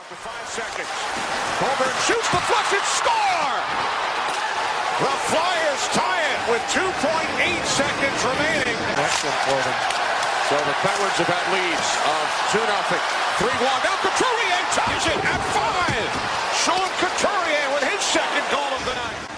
For 5 seconds. Colburn shoots the flush and score! The Flyers tie it with 2.8 seconds remaining. Excellent for them. So the Penguins have had leads of 2-0, 3-1. Now Couturier ties it at 5. Sean Couturier with his second goal of the night.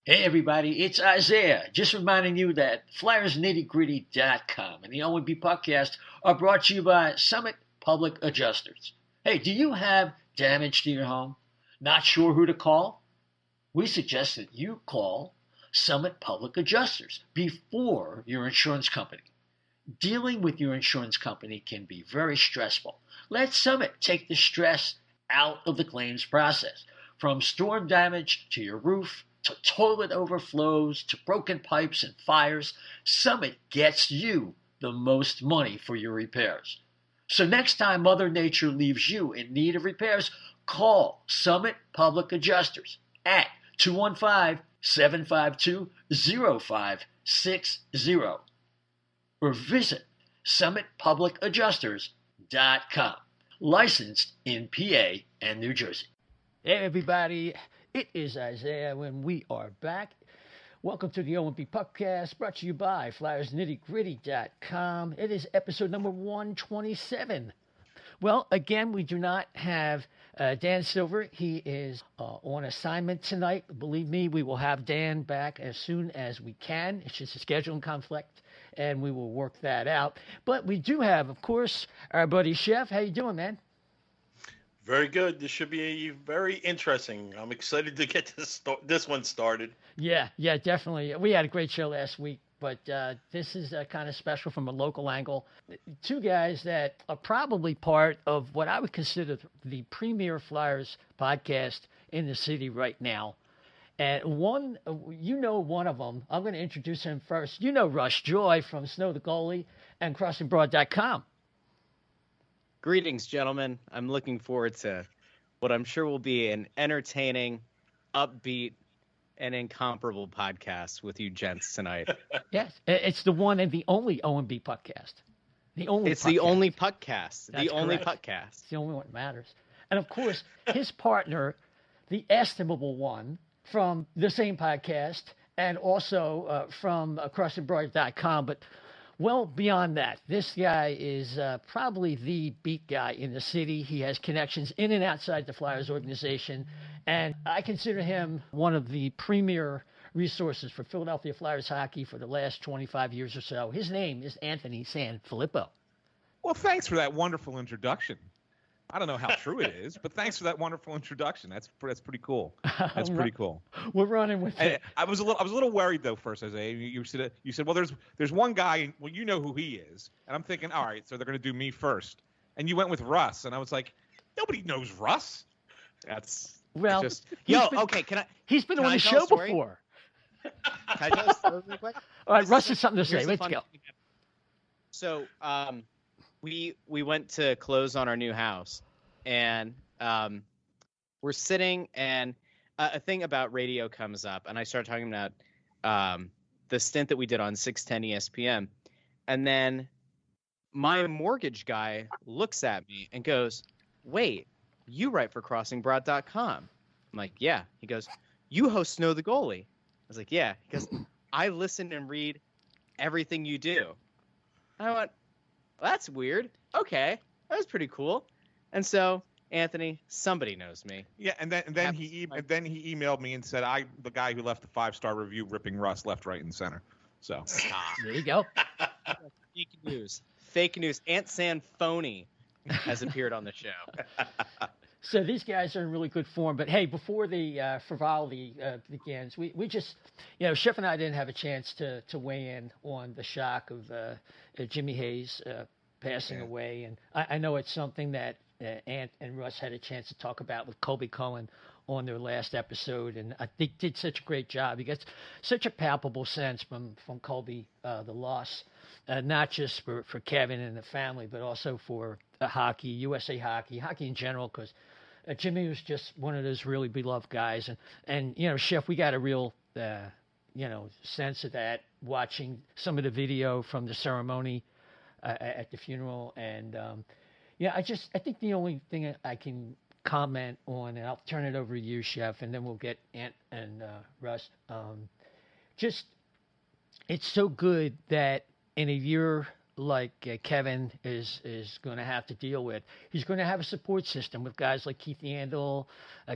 Hey everybody, it's Isaiah. Just reminding you that FlyersNittyGritty.com and the O&B Puckcast are brought to you by Summit Public Adjusters. Hey, do you have damage to your home? Not sure who to call? We suggest that you call Summit Public Adjusters before your insurance company. Dealing with your insurance company can be very stressful. Let Summit take the stress out of the claims process. From storm damage to your roof, to toilet overflows, to broken pipes and fires, Summit gets you the most money for your repairs. So next time Mother Nature leaves you in need of repairs, call Summit Public Adjusters at 215-752-0560 or visit summitpublicadjusters.com. Licensed in PA and New Jersey. Hey everybody. It is Isaiah when we are back. Welcome to the O&B Puckcast, brought to you by FlyersNittyGritty.com. It is episode number 127. Well, again, we do not have Dan Silver. He is on assignment tonight. Believe me, we will have Dan back as soon as we can. It's just a scheduling conflict, and we will work that out. But we do have, of course, our buddy Chef. How you doing, man? Very good. This should be very interesting. I'm excited to get this one started. Yeah, definitely. We had a great show last week, but this is kind of special from a local angle. Two guys that are probably part of what I would consider the premier Flyers podcast in the city right now. And one of them. I'm going to introduce him first. You know Russ Joy from Snow The Goalie and CrossingBroad.com. Greetings, gentlemen. I'm looking forward to what I'm sure will be an entertaining, upbeat, and incomparable podcast with you gents tonight. Yes, it's the one and the only O&B Puckcast. The only It's Puckcast. the only Puckcast. That's the only correct. Puckcast. It's the only one that matters. And, of course, his partner, the estimable one from the same podcast and also from CrossingBroad.com, but well beyond that, this guy is probably the beat guy in the city. He has connections in and outside the Flyers organization, and I consider him one of the premier resources for Philadelphia Flyers hockey for the last 25 years or so. His name is Anthony SanFilippo. Well, thanks for that wonderful introduction. I don't know how true it is, but thanks for that wonderful introduction. That's pretty cool. That's pretty cool. We're running with it. I was a little worried though first. Isaiah, you said well, there's one guy. Well, you know who he is, and I'm thinking, all right, so they're gonna do me first, and you went with Russ, and I was like, nobody knows Russ. That's Well, just okay. He's been on the show before. Can I tell a story real quick? All right, Russ has something to say. Here's Let's go. So, we went to close on our new house, and we're sitting, and a thing about radio comes up, and I start talking about the stint that we did on 610 ESPN, and then my mortgage guy looks at me and goes, "Wait, you write for CrossingBroad.com?" I'm like, "Yeah." He goes, "You host Snow The Goalie?" I was like, "Yeah." He goes, "I listen and read everything you do." And I went, well, that's weird. Okay, that was pretty cool. And so, Anthony, somebody knows me. Yeah, and then he emailed me and said, "I'm the guy who left the 5-star review ripping Russ left, right, and center." So there you go. Fake news. Fake news. Aunt San Phony has appeared on the show. So these guys are in really good form. But hey, before the frivolity begins, we just, Chef and I didn't have a chance to weigh in on the shock of Jimmy Hayes passing away, and I know it's something that Ant and Russ had a chance to talk about with Colby Cohen on their last episode, and I think did such a great job. He gets such a palpable sense from Colby, the loss, not just for Kevin and the family, but also for hockey, USA hockey in general, because Jimmy was just one of those really beloved guys. And Chef, we got a real, sense of that watching some of the video from the ceremony at the funeral. And, I think the only thing I can comment on, and I'll turn it over to you, Chef, and then we'll get Ant and Russ. It's so good that in a year like Kevin is going to have to deal with, he's going to have a support system with guys like Keith Yandel,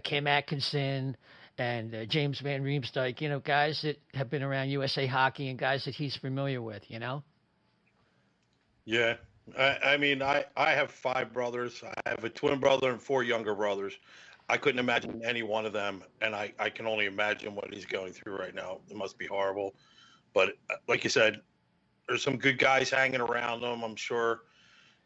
Cam Atkinson, and James Van Riemsdyk, guys that have been around USA Hockey and guys that he's familiar with, Yeah. I have 5 brothers. I have a twin brother and 4 younger brothers. I couldn't imagine any one of them, and I can only imagine what he's going through right now. It must be horrible. But like you said, there's some good guys hanging around him. I'm sure,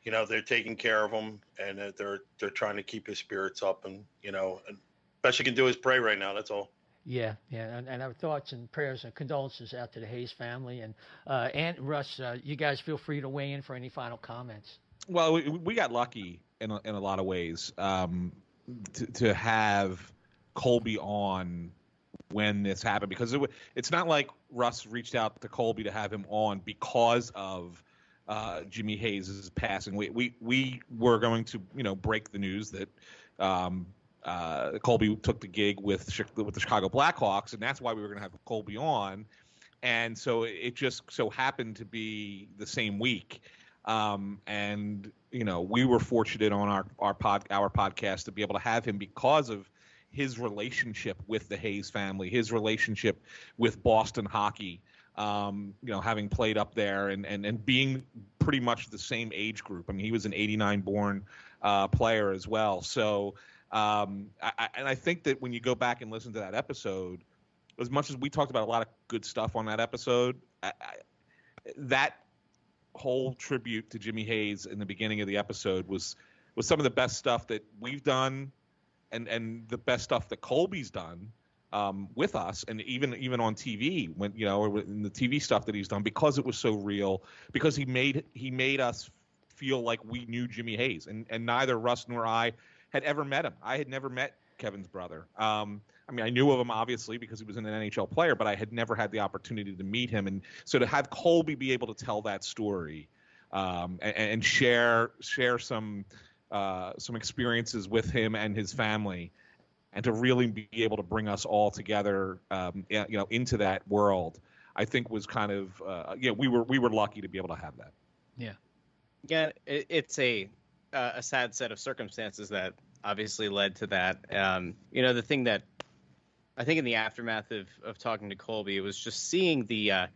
they're taking care of him, and they're trying to keep his spirits up. And and best you can do is pray right now. That's all. Yeah, and our thoughts and prayers and condolences out to the Hayes family. And Ant and Russ, you guys feel free to weigh in for any final comments. Well, we got lucky in a lot of ways to have Colby on when this happened, because it's not like Russ reached out to Colby to have him on because of Jimmy Hayes' passing. We were going to break the news that Colby took the gig with the Chicago Blackhawks, and that's why we were going to have Colby on. And so it just so happened to be the same week. And we were fortunate on our podcast to be able to have him because of his relationship with the Hayes family, his relationship with Boston hockey, having played up there and being pretty much the same age group. I mean, he was an 89 born player as well. So I think that when you go back and listen to that episode, as much as we talked about a lot of good stuff on that episode, that whole tribute to Jimmy Hayes in the beginning of the episode was some of the best stuff that we've done, and the best stuff that Colby's done with us, and even on TV, when or in the TV stuff that he's done, because it was so real, because he made us feel like we knew Jimmy Hayes, and neither Russ nor I had ever met him. I had never met Kevin's brother. I knew of him obviously because he was an NHL player, but I had never had the opportunity to meet him. And so to have Colby be able to tell that story and share some experiences with him and his family, and to really be able to bring us all together, into that world, I think was kind of, we were lucky to be able to have that. Yeah. Yeah, it's a sad set of circumstances that obviously led to that. The thing that I think in the aftermath of talking to Colby, it was just seeing the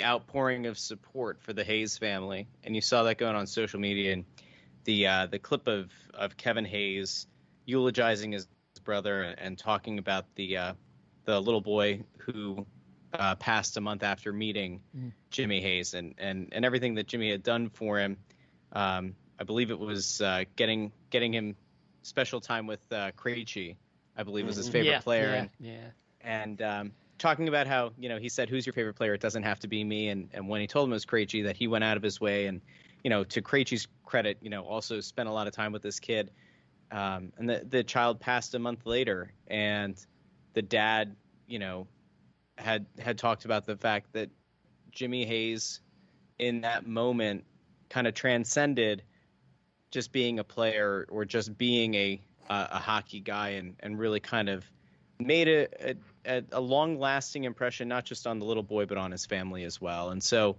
outpouring of support for the Hayes family, and you saw that going on social media, and the clip of Kevin Hayes eulogizing his brother and talking about the little boy who passed a month after meeting Jimmy Hayes, and everything that Jimmy had done for him. I believe it was getting him special time with Krejci, I believe was his favorite player. And talking about how, he said, "Who's your favorite player? It doesn't have to be me." And when he told him it was Krejci, that he went out of his way, and, to Krejci's credit, also spent a lot of time with this kid. And the child passed a month later, and the dad, had talked about the fact that Jimmy Hayes in that moment kind of transcended just being a player or just being a hockey guy, and really kind of made a long-lasting impression, not just on the little boy, but on his family as well. And so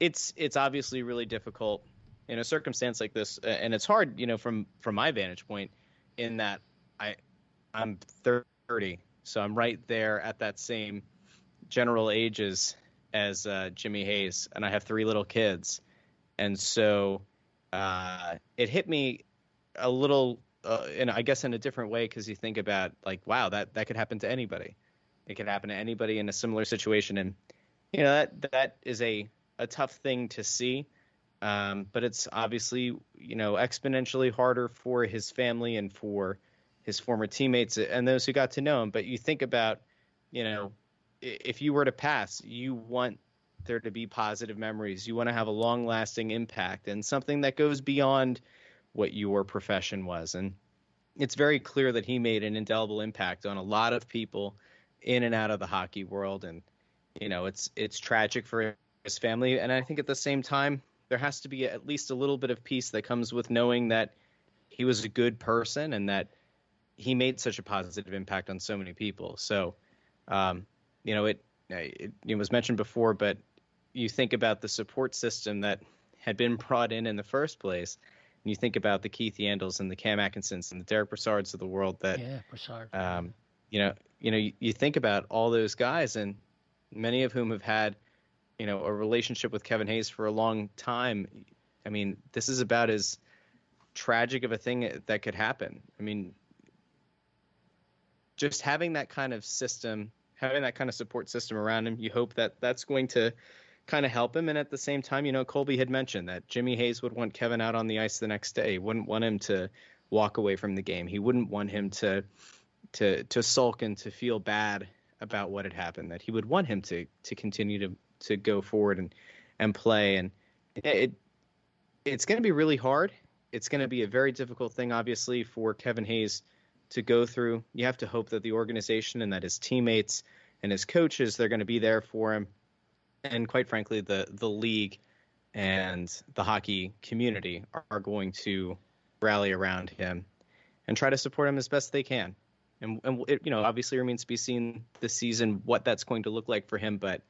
it's obviously really difficult in a circumstance like this, and it's hard, from my vantage point, in that I'm 30, so I'm right there at that same general age as Jimmy Hayes, and I have 3 little kids, and so it hit me a little and I guess in a different way, because you think about like, wow, that could happen to anybody. It could happen to anybody in a similar situation, and that is a tough thing to see. But it's obviously exponentially harder for his family and for his former teammates and those who got to know him. But you think about, if you were to pass, you want there to be positive memories. You want to have a long-lasting impact and something that goes beyond what your profession was. And it's very clear that he made an indelible impact on a lot of people in and out of the hockey world. And, it's tragic for his family. And I think at the same time, there has to be at least a little bit of peace that comes with knowing that he was a good person and that he made such a positive impact on so many people. So, it was mentioned before, but you think about the support system that had been brought in the first place, and you think about the Keith Yandles and the Cam Atkinsons and the Derick Brassards of the world that, Brassard. You think about all those guys, and many of whom have had, a relationship with Kevin Hayes for a long time. I mean, this is about as tragic of a thing that could happen. I mean, just having that kind of system, having that kind of support system around him, you hope that that's going to kind of help him. And at the same time, Colby had mentioned that Jimmy Hayes would want Kevin out on the ice the next day. He wouldn't want him to walk away from the game. He wouldn't want him to sulk and to feel bad about what had happened, that he would want him to continue to go forward and play. And it's going to be really hard. It's going to be a very difficult thing, obviously, for Kevin Hayes to go through. You have to hope that the organization and that his teammates and his coaches, they're going to be there for him. And quite frankly, the league and the hockey community are going to rally around him and try to support him as best they can. And it, obviously remains to be seen this season what that's going to look like for him. But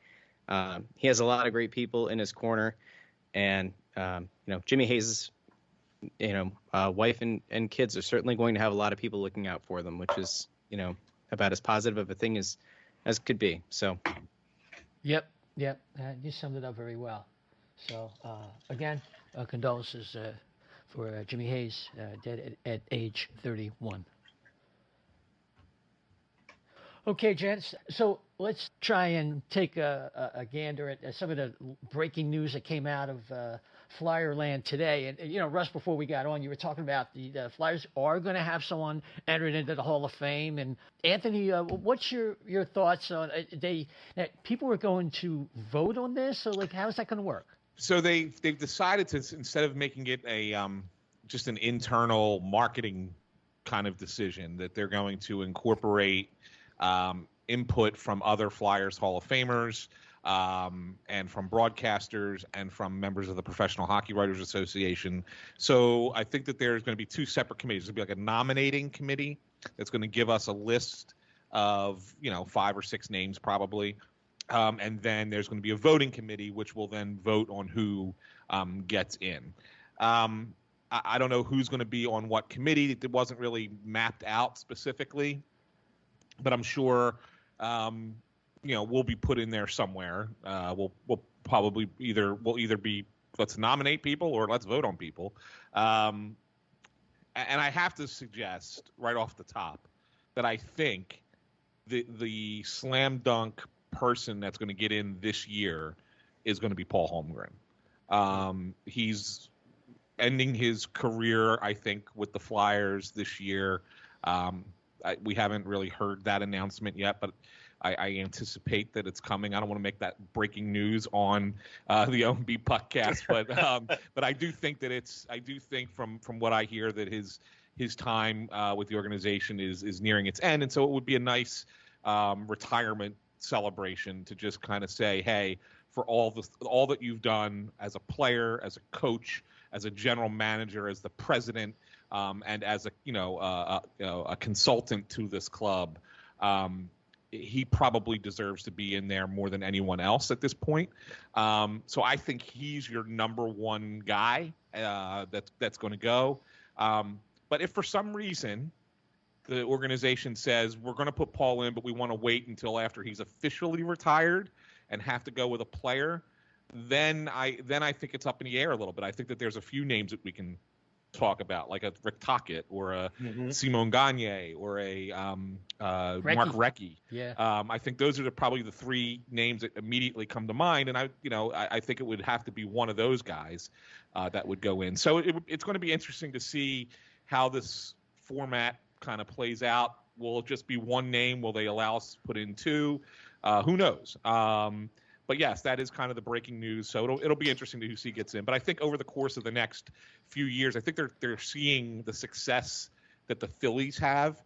he has a lot of great people in his corner. And, Jimmy Hayes' wife and kids are certainly going to have a lot of people looking out for them, which is, about as positive of a thing as could be. So. Yep. You summed it up very well. So, again, condolences for Jimmy Hayes, dead at age 31. Okay, gents, so let's try and take a gander at some of the breaking news that came out of Flyerland today. And, Russ, before we got on, you were talking about the Flyers are going to have someone entered into the Hall of Fame. And, Anthony, what's your thoughts on people are going to vote on this? So, how is that going to work? So they've decided to, instead of making it a just an internal marketing kind of decision, that they're going to incorporate input from other Flyers Hall of Famers and from broadcasters and from members of the Professional Hockey Writers Association. So I think that there's going to be two separate committees. There'll be like a nominating committee that's going to give us a list of 5 or 6 names probably, and then there's going to be a voting committee which will then vote on who gets in. I don't know who's going to be on what committee. It wasn't really mapped out specifically. But I'm sure, we'll be put in there somewhere. We'll probably either be let's nominate people or let's vote on people. And I have to suggest right off the top that I think the slam dunk person that's going to get in this year is going to be Paul Holmgren. He's ending his career, I think, with the Flyers this year. We haven't really heard that announcement yet, but I anticipate that it's coming. I don't want to make that breaking news on the O&B Puckcast, but I do think that I do think from what I hear that his time with the organization is nearing its end, and so it would be a nice retirement celebration to just kind of say, hey, for all that you've done as a player, as a coach, as a general manager, as the president. And as a consultant to this club, he probably deserves to be in there more than anyone else at this point. So I think he's your number one guy that's going to go. But if for some reason the organization says we're going to put Paul in, but we want to wait until after he's officially retired and have to go with a player, then I think it's up in the air a little bit. I think that there's a few names that we can talk about, like a Rick Tocchet or a Simon Gagne or a Mark Recchi. Yeah. I think those are probably the three names that immediately come to mind, and I think it would have to be one of those guys that would go in. So it's going to be interesting to see how this format kind of plays out. Will it just be one name? Will they allow us to put in two? Who knows? But yes, that is kind of the breaking news. So it'll be interesting to see who gets in. But I think over the course of the next few years, I think they're seeing the success that the Phillies have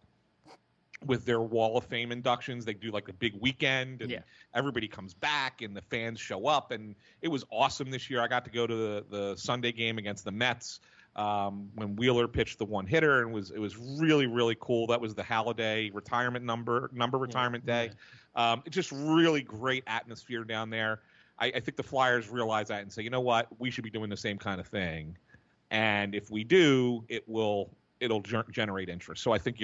with their Wall of Fame inductions. They do like a big weekend, and everybody comes back, and the fans show up. And it was awesome this year. I got to go to the Sunday game against the Mets when Wheeler pitched the one hitter, and it was really, really cool. That was the Halladay retirement retirement day. It's just really great atmosphere down there. I think the Flyers realize that and say, you know what, we should be doing the same kind of thing. And if we do, it'll generate interest. So I think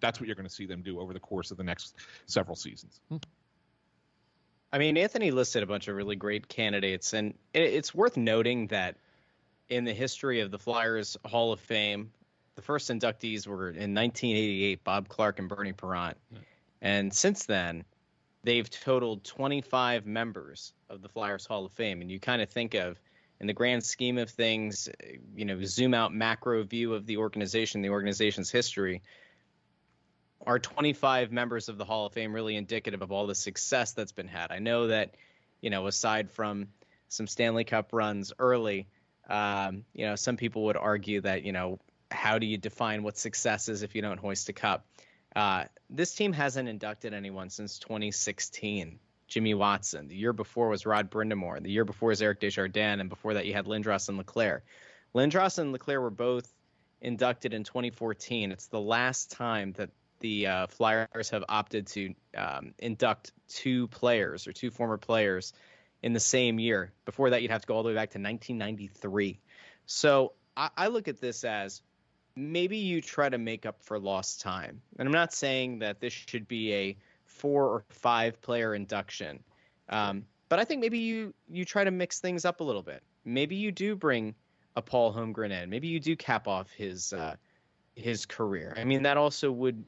that's what you're going to see them do over the course of the next several seasons. I mean, Anthony listed a bunch of really great candidates, and it's worth noting that in the history of the Flyers Hall of Fame, the first inductees were in 1988, Bob Clark and Bernie Parent. And since then, they've totaled 25 members of the Flyers Hall of Fame. And you kind of think of, in the grand scheme of things, zoom out macro view of the organization's history, are 25 members of the Hall of Fame really indicative of all the success that's been had? I know that, aside from some Stanley Cup runs early, some people would argue that, how do you define what success is if you don't hoist a cup? This team hasn't inducted anyone since 2016. Jimmy Watson. The year before was Rod Brindamore. The year before was Eric Desjardins, and before that you had Lindros and Leclerc. Lindros and Leclerc were both inducted in 2014. It's the last time that the Flyers have opted to induct two former players in the same year. Before that, you'd have to go all the way back to 1993. So I look at this as maybe you try to make up for lost time. And I'm not saying that this should be a 4 or 5 player induction. But I think maybe you try to mix things up a little bit. Maybe you do bring a Paul Holmgren in. Maybe you do cap off his career. I mean, that also would,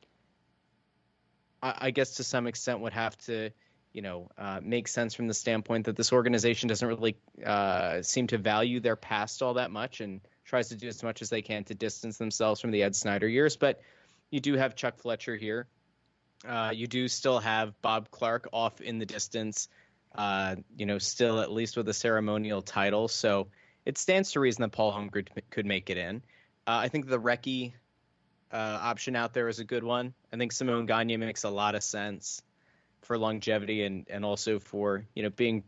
I guess to some extent, would have to, make sense from the standpoint that this organization doesn't really seem to value their past all that much and tries to do as much as they can to distance themselves from the Ed Snyder years. But you do have Chuck Fletcher here. You do still have Bob Clark off in the distance, still at least with a ceremonial title. So it stands to reason that Paul Holmgren could make it in. I think the Recchi option out there is a good one. I think Simon Gagne makes a lot of sense for longevity and also for, being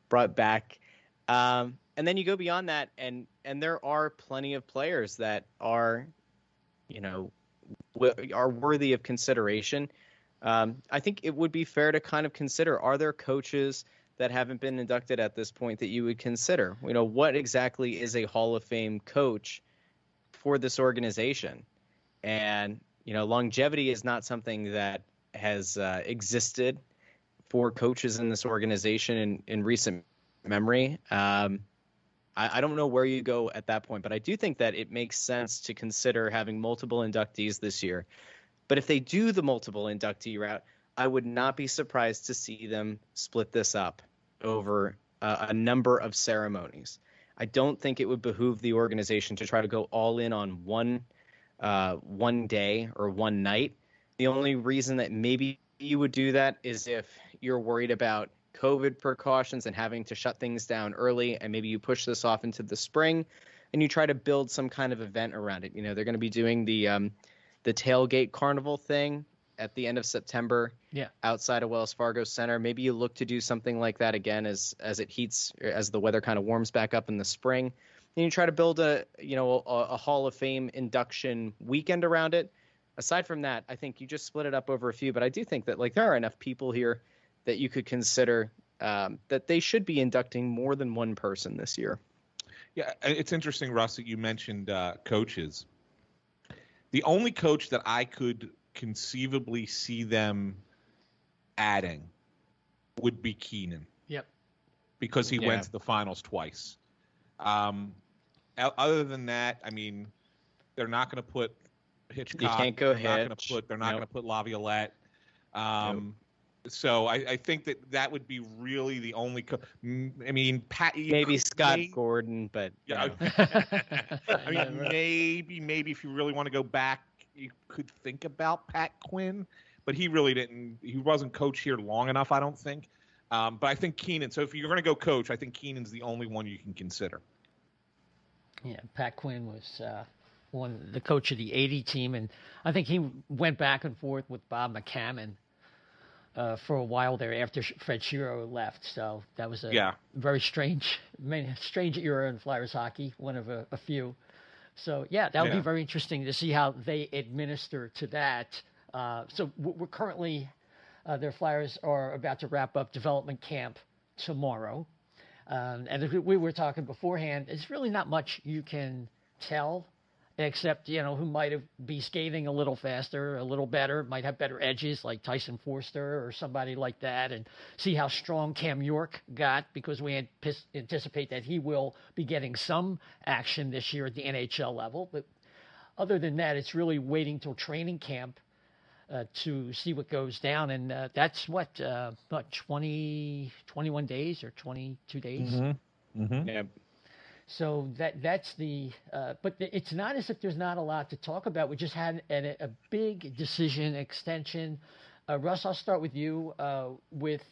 brought back. And then you go beyond that, and there are plenty of players that are, are worthy of consideration. I think it would be fair to kind of consider, are there coaches that haven't been inducted at this point that you would consider? What exactly is a Hall of Fame coach for this organization? And, longevity is not something that has existed for coaches in this organization in recent memory. I don't know where you go at that point, but I do think that it makes sense to consider having multiple inductees this year. But if they do the multiple inductee route, I would not be surprised to see them split this up over a number of ceremonies. I don't think it would behoove the organization to try to go all in on one day or one night. The only reason that maybe you would do that is if you're worried about COVID precautions and having to shut things down early, and maybe you push this off into the spring and you try to build some kind of event around it. They're going to be doing the tailgate carnival thing at the end of September outside of Wells Fargo Center. Maybe you look to do something like that again as it heats, as the weather kind of warms back up in the spring. And you try to build a Hall of Fame induction weekend around it. Aside from that, I think you just split it up over a few. But I do think that there are enough people here that you could consider that they should be inducting more than one person this year. Yeah, it's interesting, Russ, that you mentioned coaches. The only coach that I could conceivably see them adding would be Keenan. Yep. Because he went to the finals twice. Other than that, I mean, they're not going to put Hitchcock. You can't go They're Hitch. They're not going to put Laviolette. Nope. So I think that would be really the only. I mean, Pat. Maybe Scott Gordon, but yeah. I mean, maybe if you really want to go back, you could think about Pat Quinn, but he really didn't. He wasn't coach here long enough, I don't think. But I think Keenan. So if you're going to go coach, I think Keenan's the only one you can consider. Yeah, Pat Quinn was the coach of the '80 team, and I think he went back and forth with Bob McCammon for a while there after Fred Shiro left. So that was a very strange era in Flyers hockey, one of a few. So yeah, that would be very interesting to see how they administer to that. So we're currently, their Flyers are about to wrap up development camp tomorrow. And if we were talking beforehand, it's really not much you can tell, except, who might be skating a little faster, a little better, might have better edges like Tyson Forster or somebody like that, and see how strong Cam York got, because we anticipate that he will be getting some action this year at the NHL level. But other than that, it's really waiting till training camp to see what goes down, and that's what 21 days or 22 days. Mm-hmm. Mm-hmm. Yeah. So that's the but it's not as if there's not a lot to talk about. We just had a big decision extension. Russ, I'll start with you with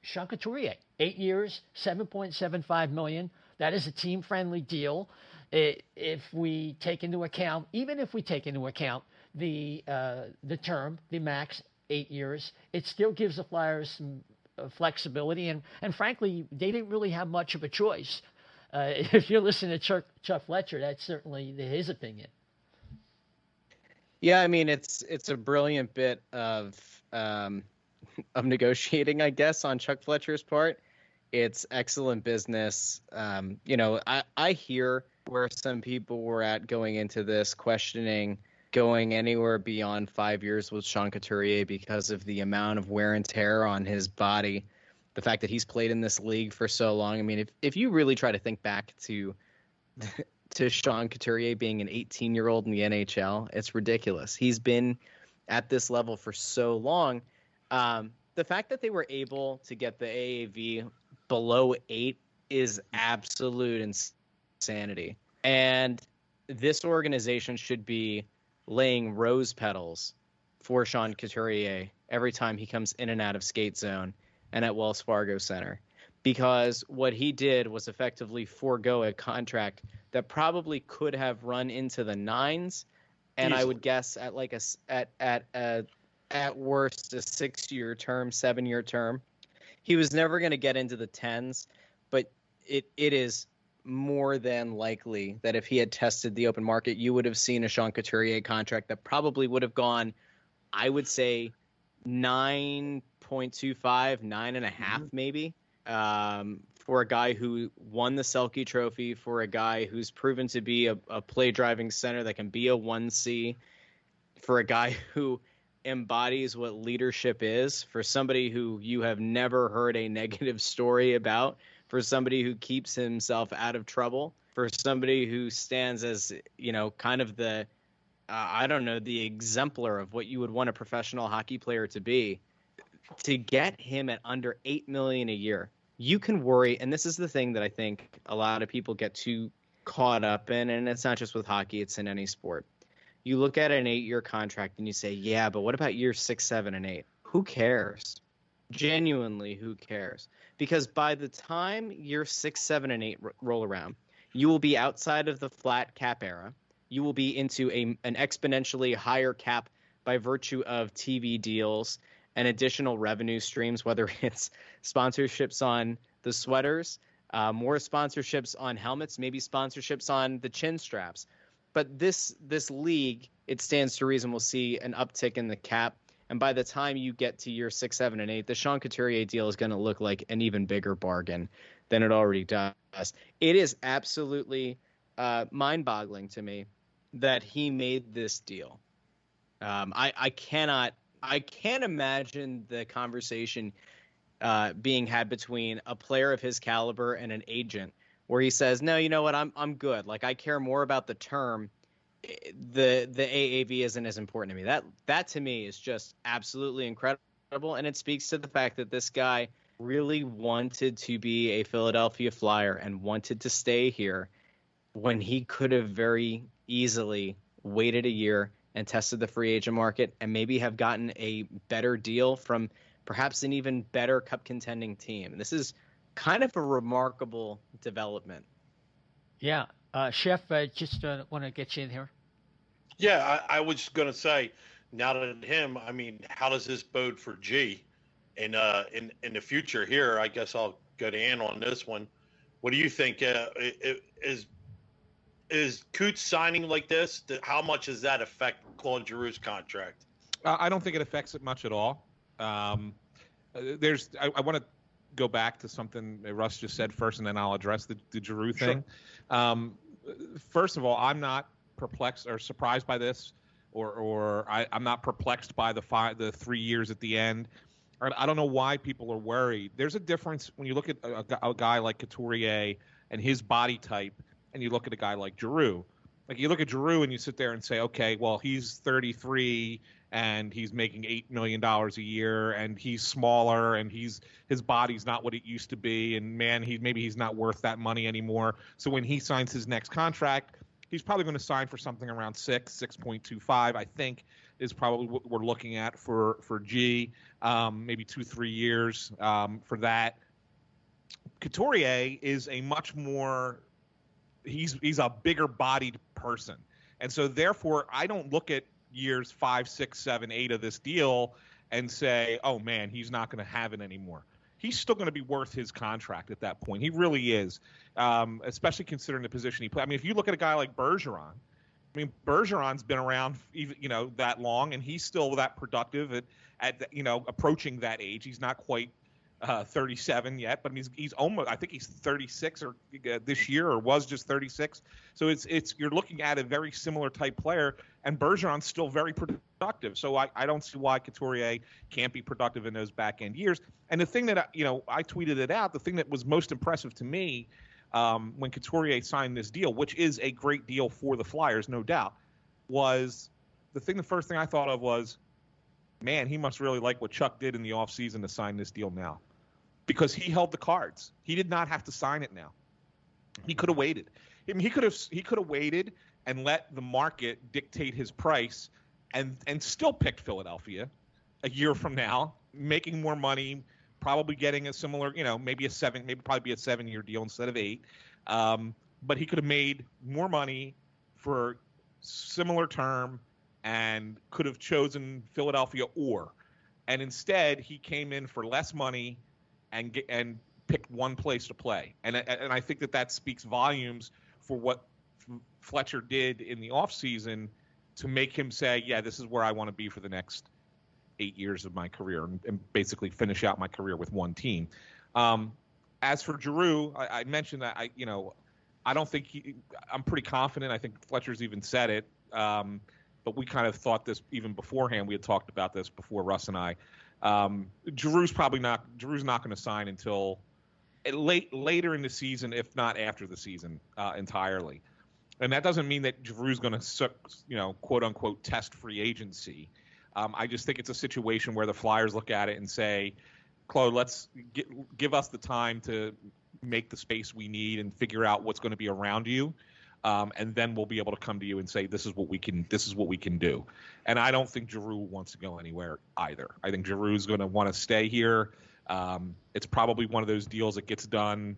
Sean Couturier. 8 years, $7.75 million. That is a team-friendly deal. If we take into account, the term, the max 8 years, it still gives the Flyers some flexibility, and frankly, they didn't really have much of a choice. If you're listening to Chuck Fletcher, that's certainly his opinion. Yeah, I mean, it's a brilliant bit of negotiating, I guess, on Chuck Fletcher's part. It's excellent business. I hear where some people were at going into this, questioning going anywhere beyond 5 years with Sean Couturier because of the amount of wear and tear on his body. The fact that he's played in this league for so long. I mean, if you really try to think back to Sean Couturier being an 18-year-old in the NHL, it's ridiculous. He's been at this level for so long. The fact that they were able to get the AAV below 8 is absolute insanity. And this organization should be laying rose petals for Sean Couturier every time he comes in and out of skate zone and at Wells Fargo Center, because what he did was effectively forego a contract that probably could have run into the 9s, and I would guess at at worst a 6-year term, 7-year term. He was never going to get into the 10s, but it is more than likely that if he had tested the open market, you would have seen a Sean Couturier contract that probably would have gone, I would say, 9.25, 9.5 maybe, for a guy who won the Selke Trophy, for a guy who's proven to be a play-driving center that can be a 1C, for a guy who embodies what leadership is, for somebody who you have never heard a negative story about, for somebody who keeps himself out of trouble, for somebody who stands as, kind of the the exemplar of what you would want a professional hockey player to be. To get him at under $8 million a year, you can worry, and this is the thing that I think a lot of people get too caught up in, and it's not just with hockey, it's in any sport. You look at an 8-year contract and you say, yeah, but what about years 6, 7, and 8? Who cares? Genuinely, who cares? Because by the time year 6, 7, and 8 roll around, you will be outside of the flat cap era. You will be into an exponentially higher cap by virtue of TV deals and additional revenue streams, whether it's sponsorships on the sweaters, more sponsorships on helmets, maybe sponsorships on the chin straps. But this league, it stands to reason, will see an uptick in the cap. And by the time you get to year 6, 7, and 8, the Sean Couturier deal is going to look like an even bigger bargain than it already does. It is absolutely mind-boggling to me that he made this deal. I can't imagine the conversation being had between a player of his caliber and an agent where he says, no, you know what, I'm good. Like, I care more about the term. The AAV isn't as important to me. That to me is just absolutely incredible, and it speaks to the fact that this guy really wanted to be a Philadelphia Flyer and wanted to stay here when he could have very easily waited a year and tested the free agent market and maybe have gotten a better deal from perhaps an even better cup contending team. This is kind of a remarkable development. Yeah. Chef, just want to get you in here. Yeah, I was going to say, now that him, I mean, how does this bode for G in the future here? I guess I'll go to Ann on this one. What do you think? Is Coots signing like this? How much does that affect Claude Giroux's contract? I don't think it affects it much at all. I want to go back to something that Russ just said first, and then I'll address the Giroux thing. Sure. First of all, I'm not perplexed or surprised by this, or I'm not perplexed by the 3 years at the end. I don't know why people are worried. There's a difference when you look at a guy like Couturier and his body type, and you look at a guy like Giroux. Like, you look at Giroux and you sit there and say, okay, well, he's 33 and he's making $8 million a year, and he's smaller, and his body's not what it used to be, and man, maybe he's not worth that money anymore. So when he signs his next contract, he's probably going to sign for something around 6.25, I think, is probably what we're looking at for G, maybe 2-3 years for that. Couturier is a much more he's a bigger bodied person, and so therefore I don't look at years 5, 6, 7, 8 of this deal and say, oh man, he's not going to have it anymore. He's still going to be worth his contract at that point. He really is, especially considering the position he played. I mean, if you look at a guy like Bergeron, I mean, Bergeron's been around, that long, and he's still that productive at approaching that age. He's not quite 37 yet, but he's almost, I think he's 36 or this year, or was just 36. So it's you're looking at a very similar type player, and Bergeron's still very productive. So I don't see why Couturier can't be productive in those back end years. And the thing that I tweeted it out, the thing that was most impressive to me when Couturier signed this deal, which is a great deal for the Flyers, no doubt, was the first thing I thought of was, man, he must really like what Chuck did in the offseason to sign this deal now. Because he held the cards. He did not have to sign it now. He could have waited. I mean, he could have waited and let the market dictate his price, and still picked Philadelphia a year from now, making more money, probably getting a similar, maybe probably be a 7-year deal instead of 8. But he could have made more money for similar term and could have chosen Philadelphia and instead he came in for less money and picked one place to play. And I think that speaks volumes for what Fletcher did in the offseason to make him say, yeah, this is where I want to be for the next 8 years of my career, and basically finish out my career with one team. As for Giroux, I mentioned that I don't think I'm pretty confident. I think Fletcher's even said it. But we kind of thought this even beforehand. We had talked about this before, Russ and I. Giroux's not going to sign until later in the season, if not after the season entirely. And that doesn't mean that Giroux's going to, quote unquote, test free agency. I just think it's a situation where the Flyers look at it and say, Claude, let's give us the time to make the space we need and figure out what's going to be around you. And then we'll be able to come to you and say, this is what we can do. And I don't think Giroux wants to go anywhere either. I think Giroux is going to want to stay here. It's probably one of those deals that gets done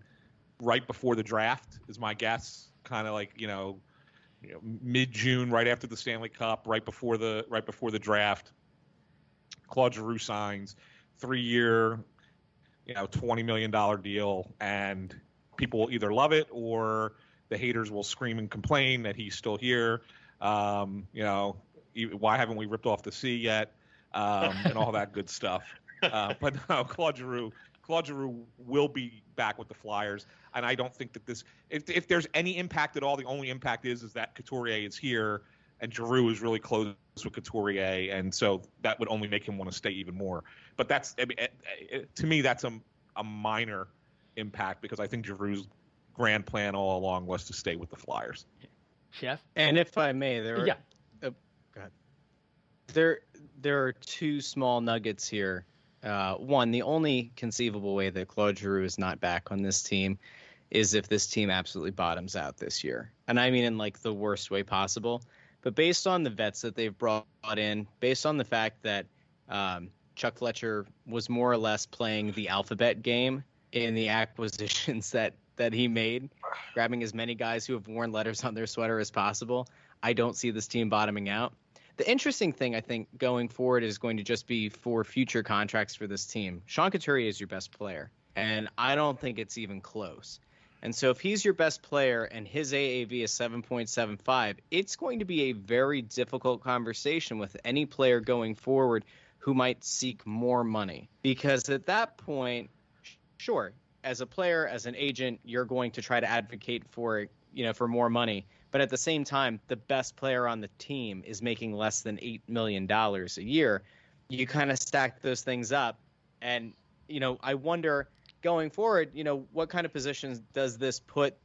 right before the draft, is my guess. Kind of like, mid-June, right after the Stanley Cup, right before the draft. Claude Giroux signs 3-year, $20 million deal, and people will either love it or the haters will scream and complain that he's still here. Why haven't we ripped off the sea yet? And all that good stuff. But no, Claude Giroux will be back with the Flyers, and I don't think that if there's any impact at all, the only impact is that Couturier is here and Giroux is really close with Couturier, and so that would only make him want to stay even more. But to me, that's a minor impact, because I think Giroux's grand plan all along was to stay with the Flyers. Chef? And if I may, go ahead. There are two small nuggets here. One, the only conceivable way that Claude Giroux is not back on this team is if this team absolutely bottoms out this year. And I mean in like the worst way possible. But based on the vets that they've brought in, based on the fact that Chuck Fletcher was more or less playing the alphabet game in the acquisitions that he made, grabbing as many guys who have worn letters on their sweater as possible, I don't see this team bottoming out. The interesting thing, I think, going forward is going to just be for future contracts for this team. Sean Couturier is your best player, and I don't think it's even close. And so if he's your best player and his AAV is 7.75, it's going to be a very difficult conversation with any player going forward who might seek more money. Because at that point, sure, as a player, as an agent, you're going to try to advocate for more money. But at the same time, the best player on the team is making less than $8 million a year. You kind of stack those things up. And, I wonder going forward, what kind of positions does this put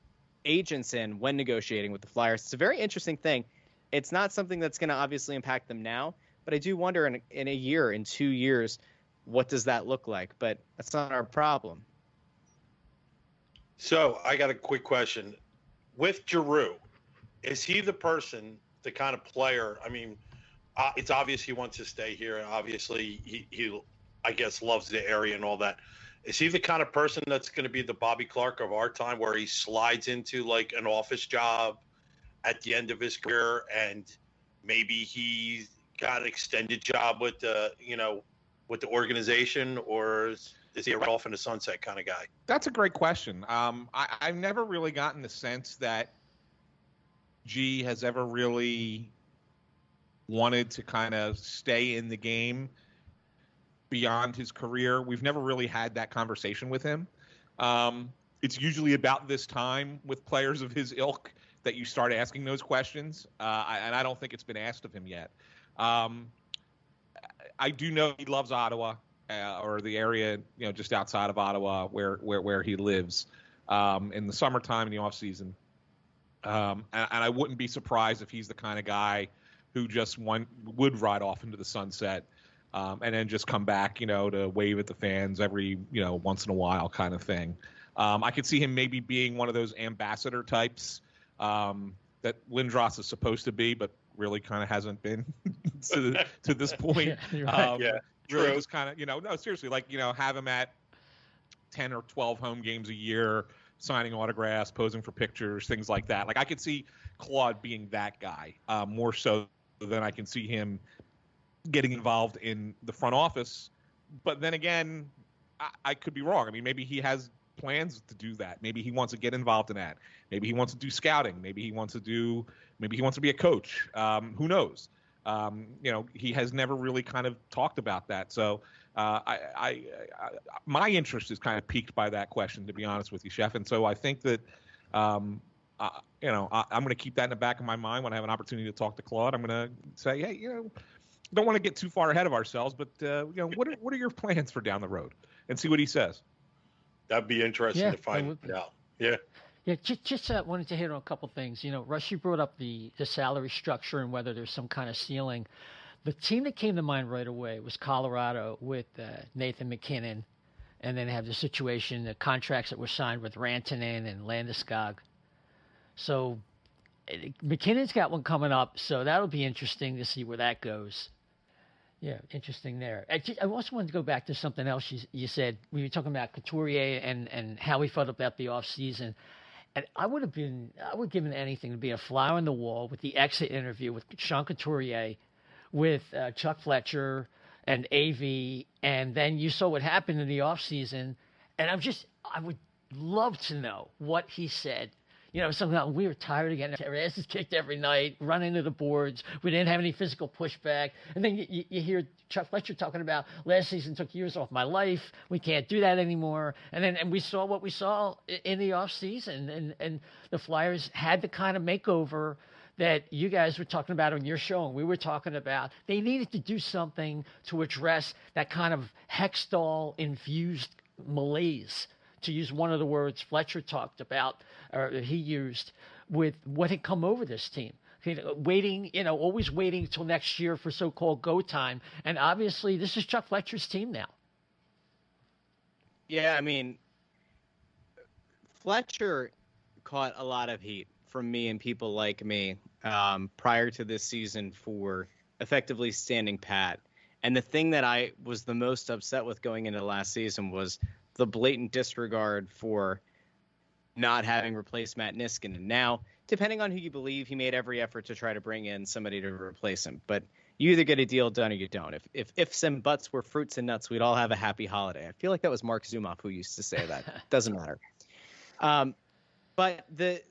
agents in when negotiating with the Flyers? It's a very interesting thing. It's not something that's going to obviously impact them now, but I do wonder in a year, in 2 years, what does that look like? But that's not our problem. So I got a quick question. With Giroux, is he the person, the kind of player? I mean, it's obvious he wants to stay here. Obviously, he I guess, loves the area and all that. Is he the kind of person that's going to be the Bobby Clark of our time, where he slides into like an office job at the end of his career, and maybe he got an extended job with the organization, or is he a right off in the sunset kind of guy? That's a great question. I've never really gotten the sense that G has ever really wanted to kind of stay in the game beyond his career. We've never really had that conversation with him. It's usually about this time with players of his ilk that you start asking those questions, and I don't think it's been asked of him yet. I do know he loves Ottawa, or the area, just outside of Ottawa where he lives, in the summertime, in the off season. And I wouldn't be surprised if he's the kind of guy who just would ride off into the sunset, and then just come back, to wave at the fans every, once in a while kind of thing. I could see him maybe being one of those ambassador types that Lindros is supposed to be, but really kind of hasn't been to this point. Yeah, true. Just kind of, no, seriously, have him at 10 or 12 home games a year, signing autographs, posing for pictures, things like that. I could see Claude being that guy, more so than I can see him getting involved in the front office. But then again, I could be wrong. I mean, maybe he has plans to do that. Maybe he wants to get involved in that. Maybe he wants to do scouting. Maybe he wants to be a coach. Who knows? He has never really kind of talked about that. So my interest is kind of piqued by that question, to be honest with you, Chef. And so I think that, I'm going to keep that in the back of my mind when I have an opportunity to talk to Claude. I'm going to say, hey, don't want to get too far ahead of ourselves, but what are your plans for down the road, and see what he says. That'd be interesting to find out. Yeah. Yeah, just wanted to hit on a couple things. Russ, you brought up the salary structure and whether there's some kind of ceiling. The team that came to mind right away was Colorado with Nathan McKinnon, and then have the situation, the contracts that were signed with Rantanen and Landeskog. So McKinnon's got one coming up, so that'll be interesting to see where that goes. Yeah, interesting there. I also wanted to go back to something else you said. We were talking about Couturier and how we felt about the offseason. And I would have given anything to be a fly on the wall with the exit interview with Sean Couturier, with Chuck Fletcher and AV, and then you saw what happened in the offseason. And I would love to know what he said. Something we were tired of getting our asses kicked every night, running to the boards. We didn't have any physical pushback. And then you hear Chuck Fletcher talking about last season took years off my life. We can't do that anymore. And we saw what we saw in the offseason. And the Flyers had the kind of makeover that you guys were talking about on your show, and we were talking about. They needed to do something to address that kind of Hextall-infused malaise to use one of the words Fletcher talked about, or he used, with what had come over this team. Waiting, always waiting until next year for so-called go time. And obviously, this is Chuck Fletcher's team now. Yeah, I mean, Fletcher caught a lot of heat from me and people like me prior to this season for effectively standing pat. And the thing that I was the most upset with going into last season was the blatant disregard for not having replaced Matt Niskanen. Now, depending on who you believe, he made every effort to try to bring in somebody to replace him. But you either get a deal done or you don't. If ifs and buts were fruits and nuts, we'd all have a happy holiday. I feel like that was Mark Zumoff who used to say that. Doesn't matter. But the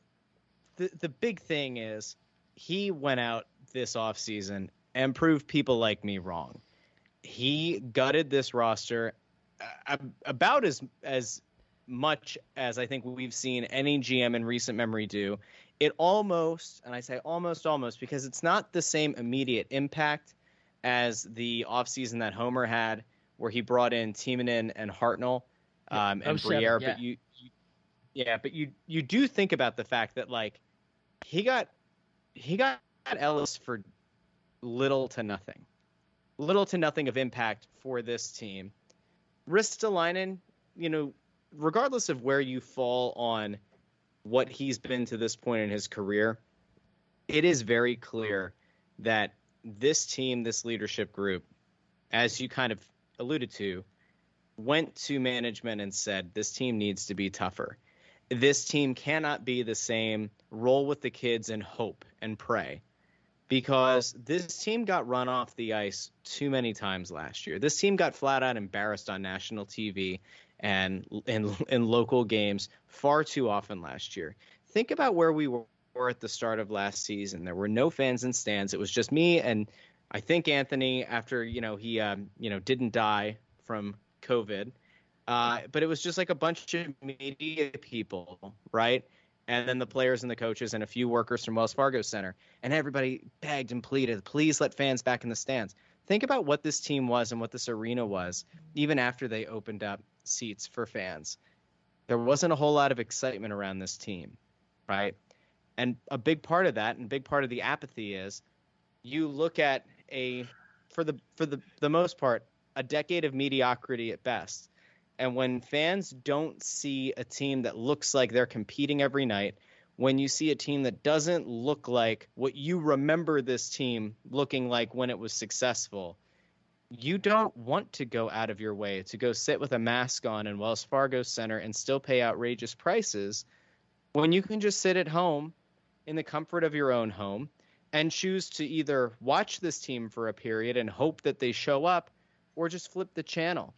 big thing is he went out this offseason and proved people like me wrong. He gutted this roster about as much as I think we've seen any GM in recent memory do. It almost, and I say almost because it's not the same immediate impact as the offseason that Homer had, where he brought in Timonen and Hartnell and Briere. Yeah. But you do think about the fact that like he got Ellis for little to nothing of impact for this team. Ristolainen, regardless of where you fall on what he's been to this point in his career, it is very clear that this team, this leadership group, as you kind of alluded to, went to management and said, this team needs to be tougher. This team cannot be the same roll with the kids and hope and pray, because this team got run off the ice too many times last year. This team got flat out embarrassed on national TV and in local games far too often last year. Think about where we were at the start of last season. There were no fans in stands. It was just me and I think Anthony after, he didn't die from COVID. But it was just like a bunch of media people, right? And then the players and the coaches and a few workers from Wells Fargo Center. And everybody begged and pleaded, please let fans back in the stands. Think about what this team was and what this arena was, even after they opened up seats for fans. There wasn't a whole lot of excitement around this team, right? And a big part of that and big part of the apathy is you look at for the most part, a decade of mediocrity at best. And when fans don't see a team that looks like they're competing every night, when you see a team that doesn't look like what you remember this team looking like when it was successful, you don't want to go out of your way to go sit with a mask on in Wells Fargo Center and still pay outrageous prices when you can just sit at home in the comfort of your own home and choose to either watch this team for a period and hope that they show up or just flip the channel.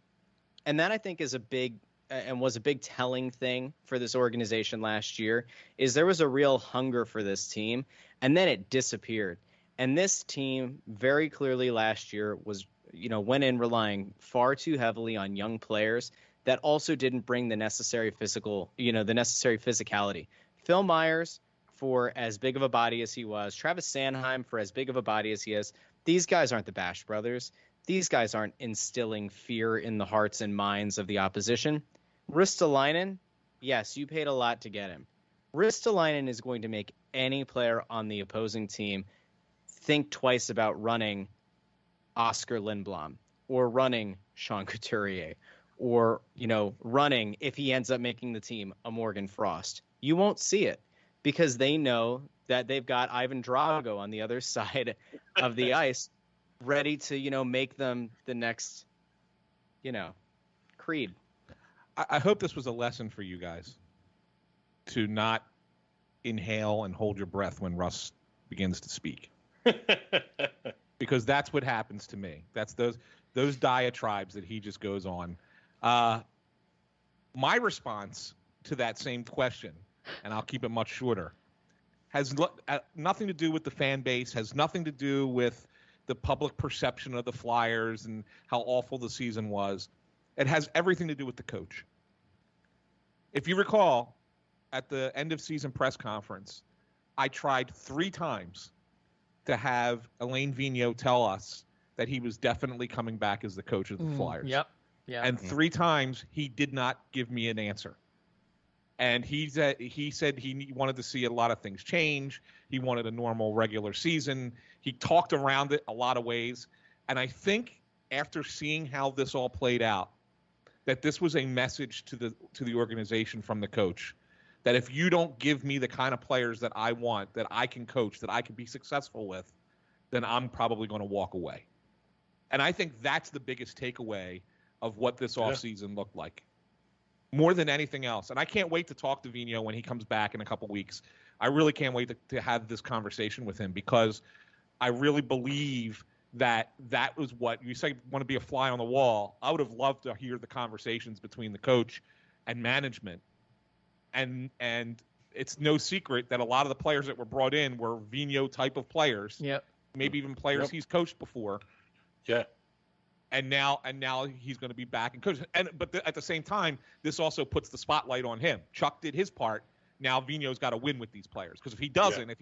And that I think is was a big telling thing for this organization last year is there was a real hunger for this team and then it disappeared. And this team very clearly last year was, went in relying far too heavily on young players that also didn't bring the necessary physicality. Phil Myers, for as big of a body as he was, Travis Sanheim, for as big of a body as he is, these guys aren't the Bash brothers. These guys aren't instilling fear in the hearts and minds of the opposition. Ristolainen, yes, you paid a lot to get him. Ristolainen is going to make any player on the opposing team think twice about running Oscar Lindblom or running Sean Couturier or, running, if he ends up making the team, a Morgan Frost. You won't see it because they know that they've got Ivan Drago on the other side of the ice ready to, make them the next, Creed. I hope this was a lesson for you guys to not inhale and hold your breath when Russ begins to speak. Because that's what happens to me. That's those diatribes that he just goes on. My response to that same question, and I'll keep it much shorter, has nothing to do with the fan base, has nothing to do with the public perception of the Flyers and how awful the season was. It has everything to do with the coach. If you recall, at the end of season press conference, I tried 3 times to have Alain Vigneault tell us that he was definitely coming back as the coach of the Flyers. Yep. Yeah. And 3 times he did not give me an answer. And he said he wanted to see a lot of things change. He wanted a normal regular season. He talked around it a lot of ways. And I think after seeing how this all played out, that this was a message to the organization from the coach, that if you don't give me the kind of players that I want, that I can coach, that I can be successful with, then I'm probably going to walk away. And I think that's the biggest takeaway of what this offseason looked like, more than anything else. And I can't wait to talk to Vino when he comes back in a couple weeks. I really can't wait to have this conversation with him, because I really believe that was what you say, want to be a fly on the wall. I would have loved to hear the conversations between the coach and management. And it's no secret that a lot of the players that were brought in were Vino type of players. Yep. Maybe even players he's coached before. Yeah. And now he's going to be back and coach. But at the same time, this also puts the spotlight on him. Chuck did his part. Now Vino's got to win with these players, because if he doesn't, if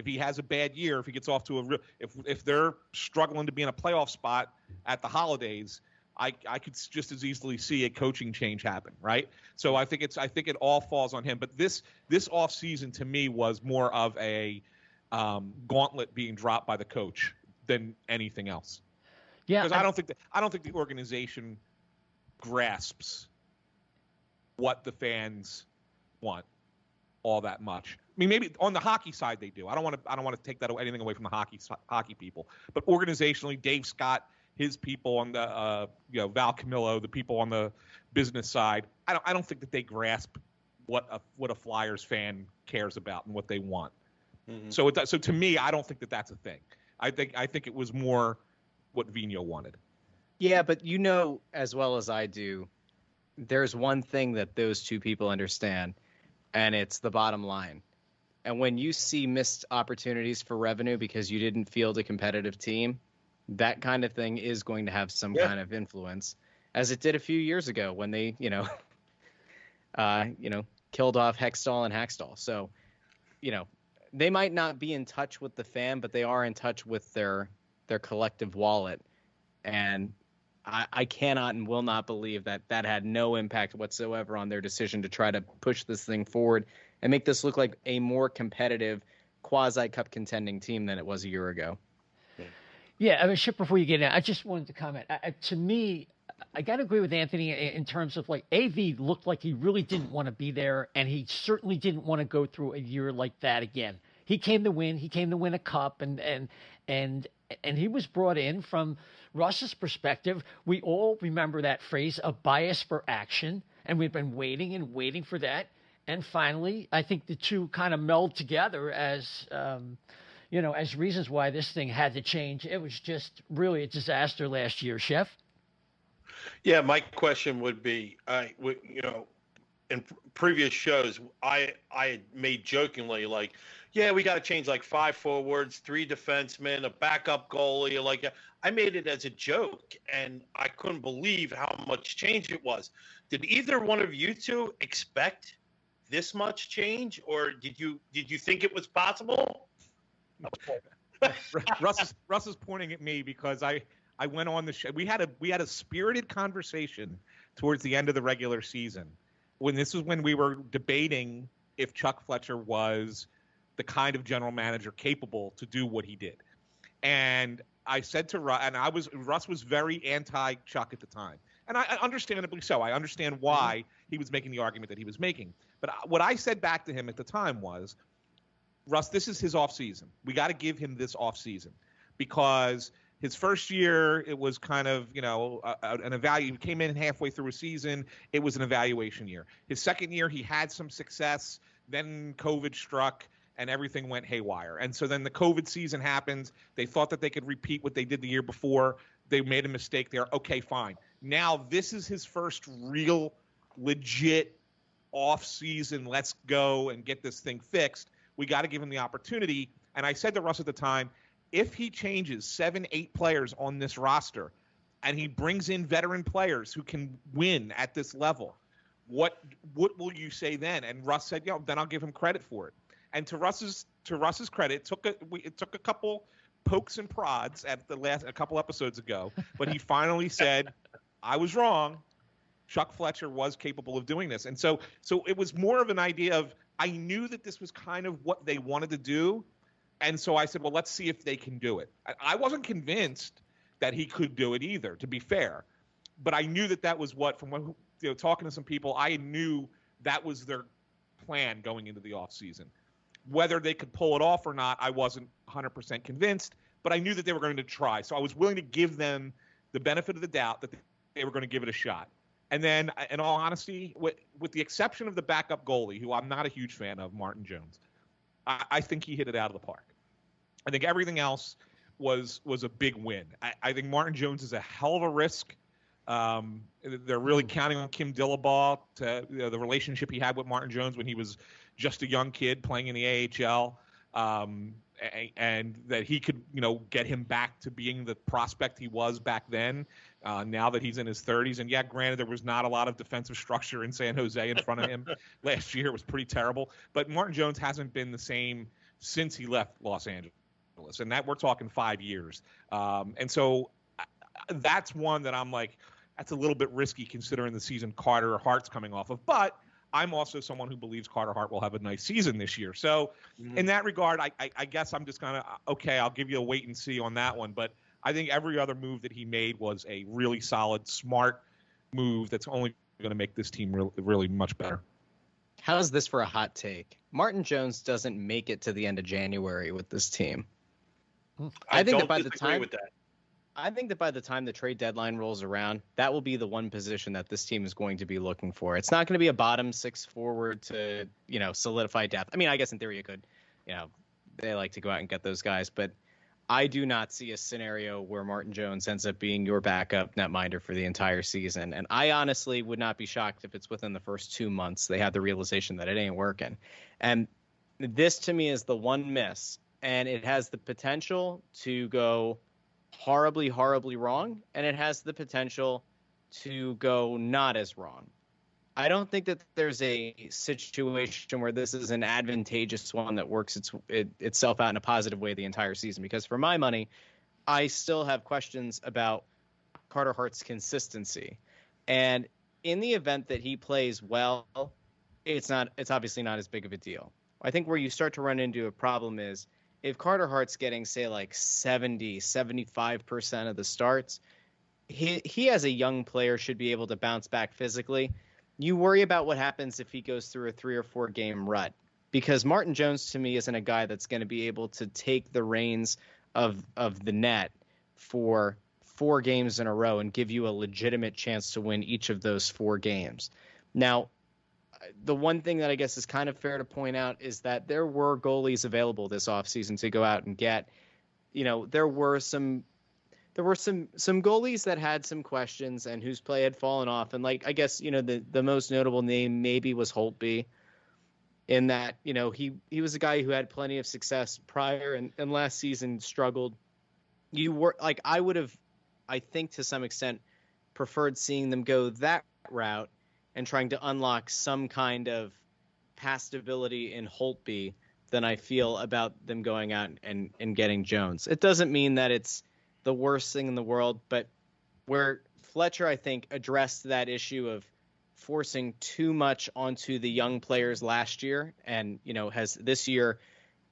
he has a bad year, if he gets off to if they're struggling to be in a playoff spot at the holidays, I could just as easily see a coaching change happen, right? So I think it all falls on him. But this off season to me was more of a gauntlet being dropped by the coach than anything else. Yeah, because I don't think the organization grasps what the fans want all that much. I mean, maybe on the hockey side they do. I don't want to take anything away from the hockey people. But organizationally, Dave Scott, his people on the Val Camillo, the people on the business side, I don't think that they grasp what a Flyers fan cares about and what they want. Mm-hmm. So to me, I don't think that that's a thing. I think it was more what Vino wanted. Yeah, but as well as I do, there's one thing that those two people understand, and it's the bottom line. And when you see missed opportunities for revenue because you didn't field a competitive team, that kind of thing is going to have some kind of influence, as it did a few years ago when they, killed off Hextall and Hackstall. So, they might not be in touch with the fan, but they are in touch with their collective wallet. And I cannot and will not believe that had no impact whatsoever on their decision to try to push this thing forward and make this look like a more competitive quasi-cup contending team than it was a year ago. Yeah, I mean, Chip, before you get in, I just wanted to comment. To me, I got to agree with Anthony in terms of, like, AV looked like he really didn't want to be there, and he certainly didn't want to go through a year like that again. He came to win. He came to win a cup, and he was brought in from Russ's perspective. We all remember that phrase, a bias for action, and we've been waiting and waiting for that. And finally, I think the two kind of meld together as as reasons why this thing had to change. It was just really a disaster last year, Chef. Yeah, my question would be, in previous shows, I had made jokingly like, yeah, we got to change like 5 forwards, 3 defensemen, a backup goalie. Like, I made it as a joke, and I couldn't believe how much change it was. Did either one of you two expect this much change, or did you think it was possible? Russ is pointing at me because I went on the show. We had a spirited conversation towards the end of the regular season when we were debating if Chuck Fletcher was the kind of general manager capable to do what he did. And I said to Russ, and Russ was very anti-Chuck at the time. And I understandably so. I understand why he was making the argument that he was making. But what I said back to him at the time was, Russ, this is his offseason. We got to give him this offseason because his first year, it was kind of, an evaluation. He came in halfway through a season. It was an evaluation year. His second year, he had some success. Then COVID struck, and everything went haywire. And so then the COVID season happened. They thought that they could repeat what they did the year before. They made a mistake there. Okay, fine. Now this is his first real, legit off-season. Let's go and get this thing fixed. We got to give him the opportunity. And I said to Russ at the time, if he changes 7-8 players on this roster and he brings in veteran players who can win at this level, what will you say then? And Russ said, then I'll give him credit for it. And to Russ's credit, it took a couple pokes and prods at a couple episodes ago, but he finally said, I was wrong. Chuck Fletcher was capable of doing this. And so it was more of an idea of, I knew that this was kind of what they wanted to do. And so I said, well, let's see if they can do it. I wasn't convinced that he could do it either, to be fair. But I knew that was what, from talking to some people, I knew that was their plan going into the offseason. Whether they could pull it off or not, I wasn't 100% convinced, but I knew that they were going to try. So I was willing to give them the benefit of the doubt that they were going to give it a shot. And then, in all honesty, with the exception of the backup goalie, who I'm not a huge fan of, Martin Jones, I think he hit it out of the park. I think everything else was a big win. I think Martin Jones is a hell of a risk. They're really counting on Kim Dillabaugh to the relationship he had with Martin Jones when he was just a young kid playing in the AHL, and that he could, get him back to being the prospect he was back then. Now that he's in his 30s, and granted, there was not a lot of defensive structure in San Jose in front of him last year. It was pretty terrible. But Martin Jones hasn't been the same since he left Los Angeles, and that we're talking 5 years. And so that's one that I'm like, that's a little bit risky considering the season Carter Hart's coming off of. But I'm also someone who believes Carter Hart will have a nice season this year. So in that regard, I guess I'm just kind of, okay, I'll give you a wait and see on that one. But I think every other move that he made was a really solid, smart move that's only going to make this team really much better. How's this for a hot take? Martin Jones doesn't make it to the end of January with this team. I think that by the time the trade deadline rolls around, that will be the one position that this team is going to be looking for. It's not going to be a bottom six forward to, solidify depth. I mean, I guess in theory you could, they like to go out and get those guys, but I do not see a scenario where Martin Jones ends up being your backup netminder for the entire season. And I honestly would not be shocked if it's within the first 2 months they have the realization that it ain't working. And this to me is the one miss, and it has the potential to go horribly, horribly wrong, and it has the potential to go not as wrong. I don't think that there's a situation where this is an advantageous one that works itself out in a positive way the entire season, because for my money, I still have questions about Carter Hart's consistency. And in the event that he plays well, it's obviously not as big of a deal. I think where you start to run into a problem is if Carter Hart's getting, say, like 75% of the starts, he as a young player should be able to bounce back physically. You worry about what happens if he goes through a 3 or 4 game rut, because Martin Jones to me isn't a guy that's going to be able to take the reins of the net for 4 games in a row and give you a legitimate chance to win each of those 4 games. Now, the one thing that I guess is kind of fair to point out is that there were goalies available this offseason to go out and get. There were some goalies that had some questions and whose play had fallen off. And I guess, the most notable name maybe was Holtby, in that, he was a guy who had plenty of success prior and last season struggled. I would have, I think to some extent, preferred seeing them go that route and trying to unlock some kind of past ability in Holtby than I feel about them going out and getting Jones. It doesn't mean that it's the worst thing in the world, but where Fletcher, I think, addressed that issue of forcing too much onto the young players last year and, has this year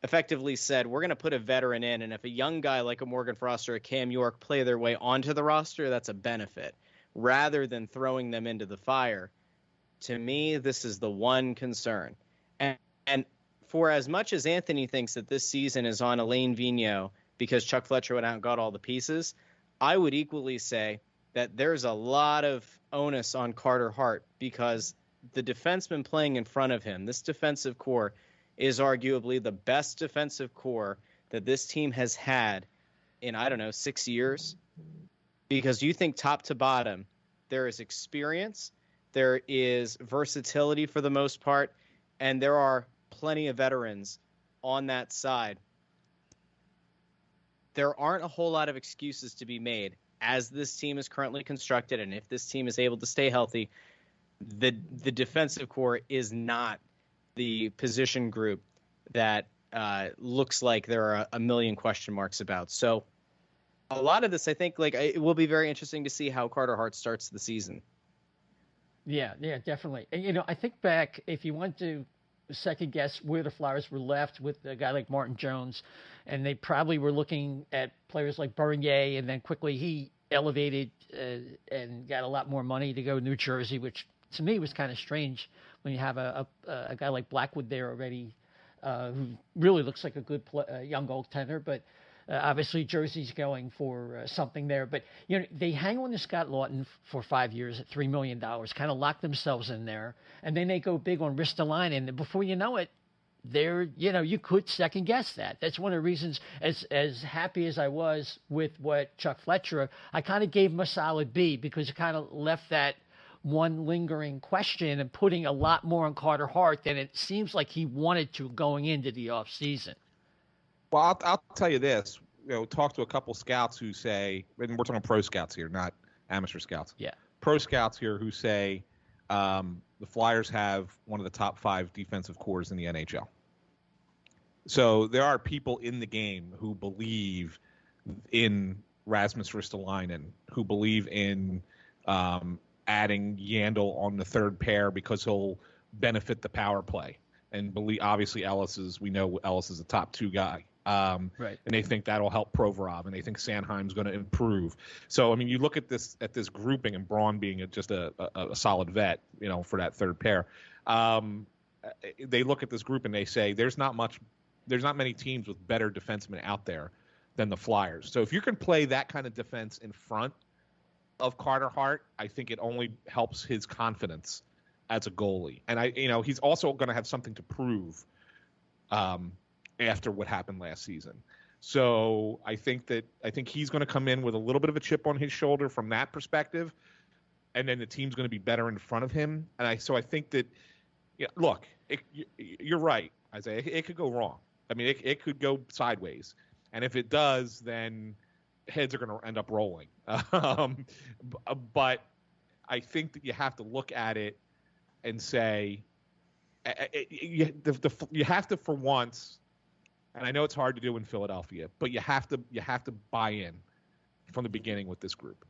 effectively said, we're going to put a veteran in, and if a young guy like a Morgan Frost or a Cam York play their way onto the roster, that's a benefit, rather than throwing them into the fire. To me, this is the one concern. And for as much as Anthony thinks that this season is on Alain Vigneault because Chuck Fletcher went out and got all the pieces, I would equally say that there's a lot of onus on Carter Hart, because the defenseman playing in front of him, this defensive core, is arguably the best defensive core that this team has had in, 6 years. Because you think top to bottom, there is experience, there is versatility for the most part, and there are plenty of veterans on that side. There aren't a whole lot of excuses to be made as this team is currently constructed, and if this team is able to stay healthy, the defensive core is not the position group that looks like there are a million question marks about. So a lot of this, I think, it will be very interesting to see how Carter Hart starts the season. Yeah, definitely. And, I think back, if you want to second guess where the Flyers were left with a guy like Martin Jones, and they probably were looking at players like Bernier, and then quickly he elevated and got a lot more money to go to New Jersey, which to me was kind of strange when you have a guy like Blackwood there already, who really looks like a good young goaltender, but obviously Jersey's going for something there. But, they hang on to Scott Lawton for 5 years at $3 million, kind of lock themselves in there, and then they go big on Ristolainen, and before you know it, there, you could second guess that. That's one of the reasons, as happy as I was with what Chuck Fletcher, I kind of gave him a solid B, because it kind of left that one lingering question and putting a lot more on Carter Hart than it seems like he wanted to going into the offseason. Well, I'll tell you this. Talk to a couple scouts who say, and we're talking pro scouts here, not amateur scouts. Yeah. Pro scouts here who say the Flyers have one of the top 5 defensive cores in the NHL. So there are people in the game who believe in Rasmus Ristolainen, who believe in adding Yandel on the third pair because he'll benefit the power play. And obviously we know Ellis is a top 2 guy. Right. And they think that'll help Provorov, and they think Sanheim's going to improve. So, I mean, you look at this grouping, and Braun being just a solid vet, for that third pair. They look at this group and they say there's not many teams with better defensemen out there than the Flyers. So if you can play that kind of defense in front of Carter Hart, I think it only helps his confidence as a goalie. And he's also going to have something to prove after what happened last season. So I think he's going to come in with a little bit of a chip on his shoulder from that perspective, and then the team's going to be better in front of him. And I think that, look, you're right, Isaiah. It could go wrong. I mean, it could go sideways, and if it does, then heads are going to end up rolling. But I think that you have to look at it and say you have to, for once. And I know it's hard to do in Philadelphia, but you have to buy in from the beginning with this group.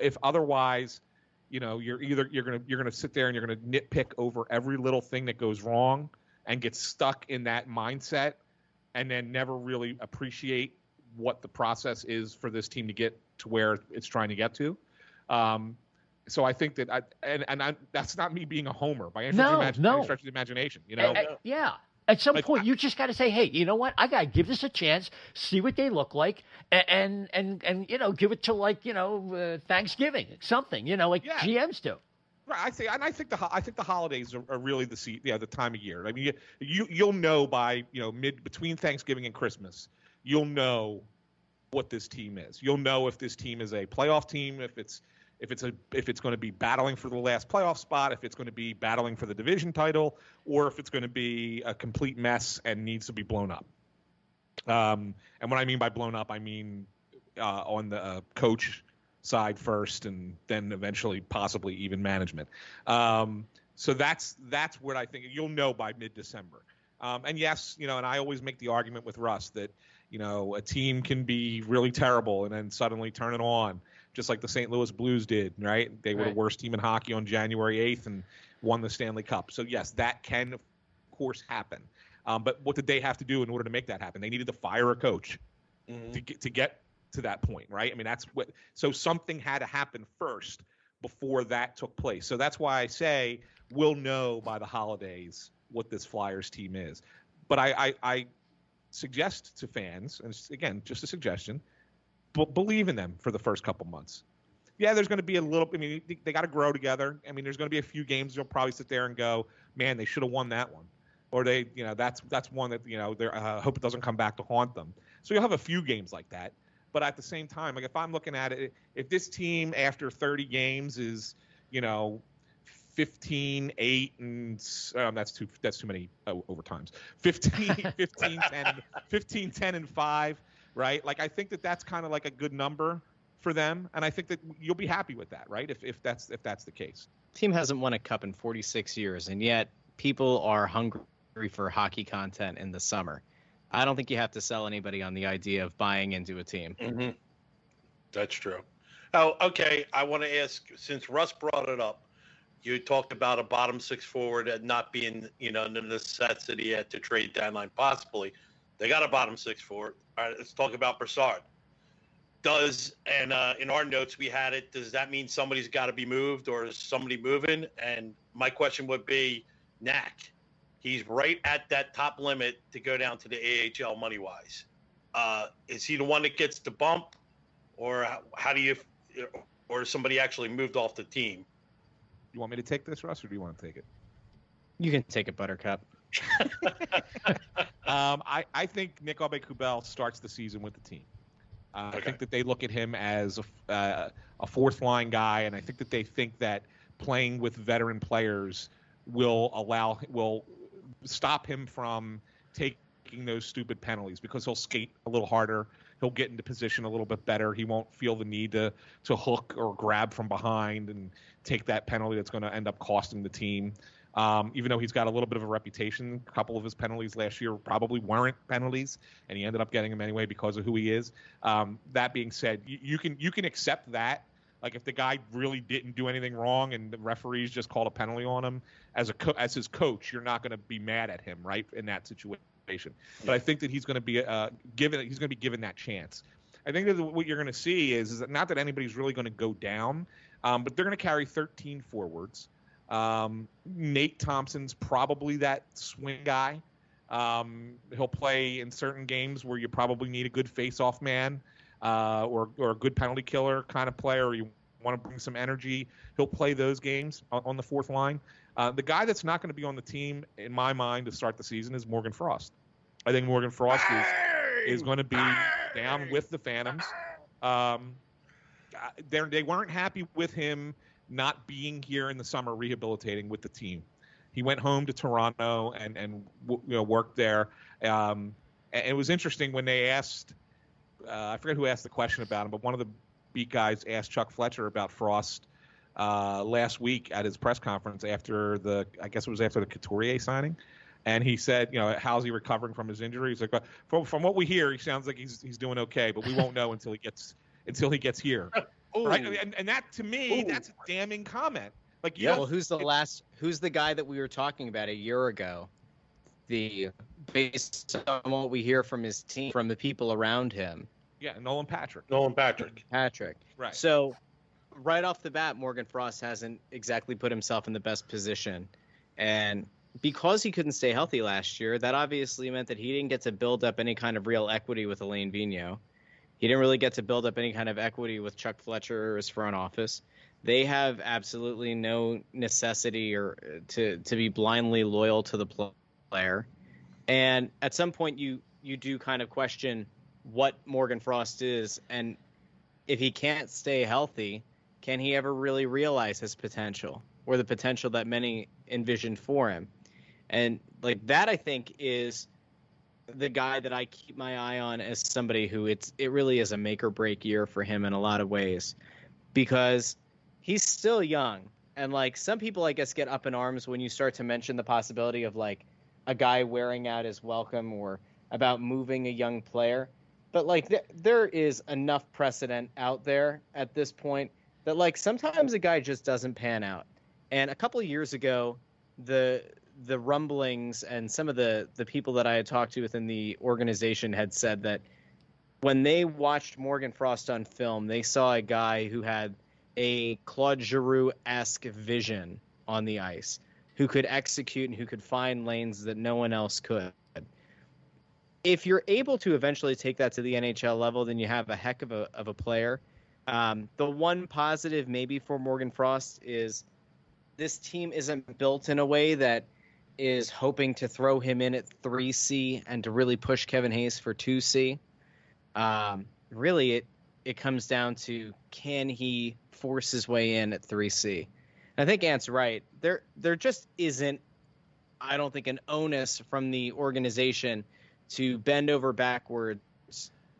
If otherwise, you're gonna sit there and you're gonna nitpick over every little thing that goes wrong and get stuck in that mindset, and then never really appreciate what the process is for this team to get to where it's trying to get to. So I think that that's not me being a homer by any stretch of the imagination. Yeah. At some point, you just got to say, hey, you know what? I got to give this a chance, see what they look like, and give it to Thanksgiving, something, GMs do. Right. I think the holidays are really the time of year. I mean, you'll know by between Thanksgiving and Christmas, you'll know what this team is. You'll know if this team is a playoff team, if it's going to be battling for the last playoff spot, if it's going to be battling for the division title, or if it's going to be a complete mess and needs to be blown up. And what I mean by blown up, I mean on the coach side first, and then eventually possibly even management. So that's what I think you'll know by mid-December. And yes, and I always make the argument with Russ that a team can be really terrible and then suddenly turn it on, just like the St. Louis Blues did, right? They were the worst team in hockey on January 8th and won the Stanley Cup. So, yes, that can, of course, happen. But what did they have to do in order to make that happen? They needed to fire a coach to get to that point, right? I mean, so something had to happen first before that took place. So that's why I say we'll know by the holidays what this Flyers team is. But I suggest to fans, and again, just a suggestion, believe in them for the first couple months. Yeah, there's going to be a little. I mean, they got to grow together. I mean, there's going to be a few games you'll probably sit there and go, "Man, they should have won that one," or that's one that I hope it doesn't come back to haunt them. So you'll have a few games like that. But at the same time, like if I'm looking at it, if this team after 30 games is 15-8 and that's too many overtimes. 15-10 and 5. Right? Like, I think that's kind of like a good number for them. And I think that you'll be happy with that, right? If that's the case. Team hasn't won a cup in 46 years, and yet people are hungry for hockey content in the summer. I don't think you have to sell anybody on the idea of buying into a team. Mm-hmm. That's true. Oh, okay. I want to ask, since Russ brought it up, you talked about a bottom six forward and not being, the necessity at the trade deadline possibly. They got a bottom six forward. All right, let's talk about Brassard. In our notes we had it, does that mean somebody's got to be moved, or is somebody moving? And my question would be, Knack. He's right at that top limit to go down to the AHL money-wise. Is he the one that gets the bump, or or is somebody actually moved off the team? You want me to take this, Russ, or do you want to take it? You can take it, Buttercup. I think Nick Aube-Kubel starts the season with the team. I think that they look at him as a fourth line guy, and I think that they think that playing with veteran players will stop him from taking those stupid penalties, because he'll skate a little harder. He'll get into position a little bit better. He won't feel the need to hook or grab from behind and take that penalty that's going to end up costing the team. Even though he's got a little bit of a reputation, a couple of his penalties last year probably weren't penalties, and he ended up getting them anyway because of who he is. That being said, you can accept that. Like, if the guy really didn't do anything wrong and the referees just called a penalty on him, as his coach, you're not going to be mad at him, right, in that situation. But I think that he's going to be given that chance. I think that what you're going to see is that not that anybody's really going to go down, but they're going to carry 13 forwards. Nate Thompson's probably that swing guy. He'll play in certain games where you probably need a good face-off man, or a good penalty killer kind of player, or you want to bring some energy. He'll play those games on the fourth line. The guy that's not going to be on the team, in my mind, to start the season is Morgan Frost. I think Morgan Frost is going to be down with the Phantoms. They weren't happy with him not being here in the summer rehabilitating with the team. He went home to Toronto and worked there. And it was interesting when they asked, I forget who asked the question about him, but one of the beat guys asked Chuck Fletcher about Frost last week at his press conference after the Couturier signing. And he said, how's he recovering from his injury? He's like, from what we hear, he sounds like he's doing okay, but we won't know until he gets here. Right? And that, to me, that's a damning comment. Like, well, who's the guy that we were talking about a year ago? Based on what we hear from his team, from the people around him. Yeah, Nolan Patrick. Right. So, right off the bat, Morgan Frost hasn't exactly put himself in the best position. And because he couldn't stay healthy last year, that obviously meant that he didn't get to build up any kind of real equity with Alain Vigneault. He didn't really get to build up any kind of equity with Chuck Fletcher or his front office. They have absolutely no necessity or to be blindly loyal to the player. And at some point, you do kind of question what Morgan Frost is, and if he can't stay healthy, can he ever really realize his potential, or the potential that many envisioned for him? And like that, I think, is the guy that I keep my eye on as somebody who it really is a make or break year for him in a lot of ways, because he's still young. And like, some people, I guess, get up in arms when you start to mention the possibility of like a guy wearing out his welcome or about moving a young player. But like, there is enough precedent out there at this point that like sometimes a guy just doesn't pan out. And a couple of years ago, the rumblings and some of the people that I had talked to within the organization had said that when they watched Morgan Frost on film, they saw a guy who had a Claude Giroux-esque vision on the ice, who could execute and who could find lanes that no one else could. If you're able to eventually take that to the NHL level, then you have a heck of a player. The one positive maybe for Morgan Frost is this team isn't built in a way that is hoping to throw him in at 3C and to really push Kevin Hayes for 2C. Really, it comes down to, can he force his way in at 3C? And I think Ant's right. There just isn't, I don't think, an onus from the organization to bend over backwards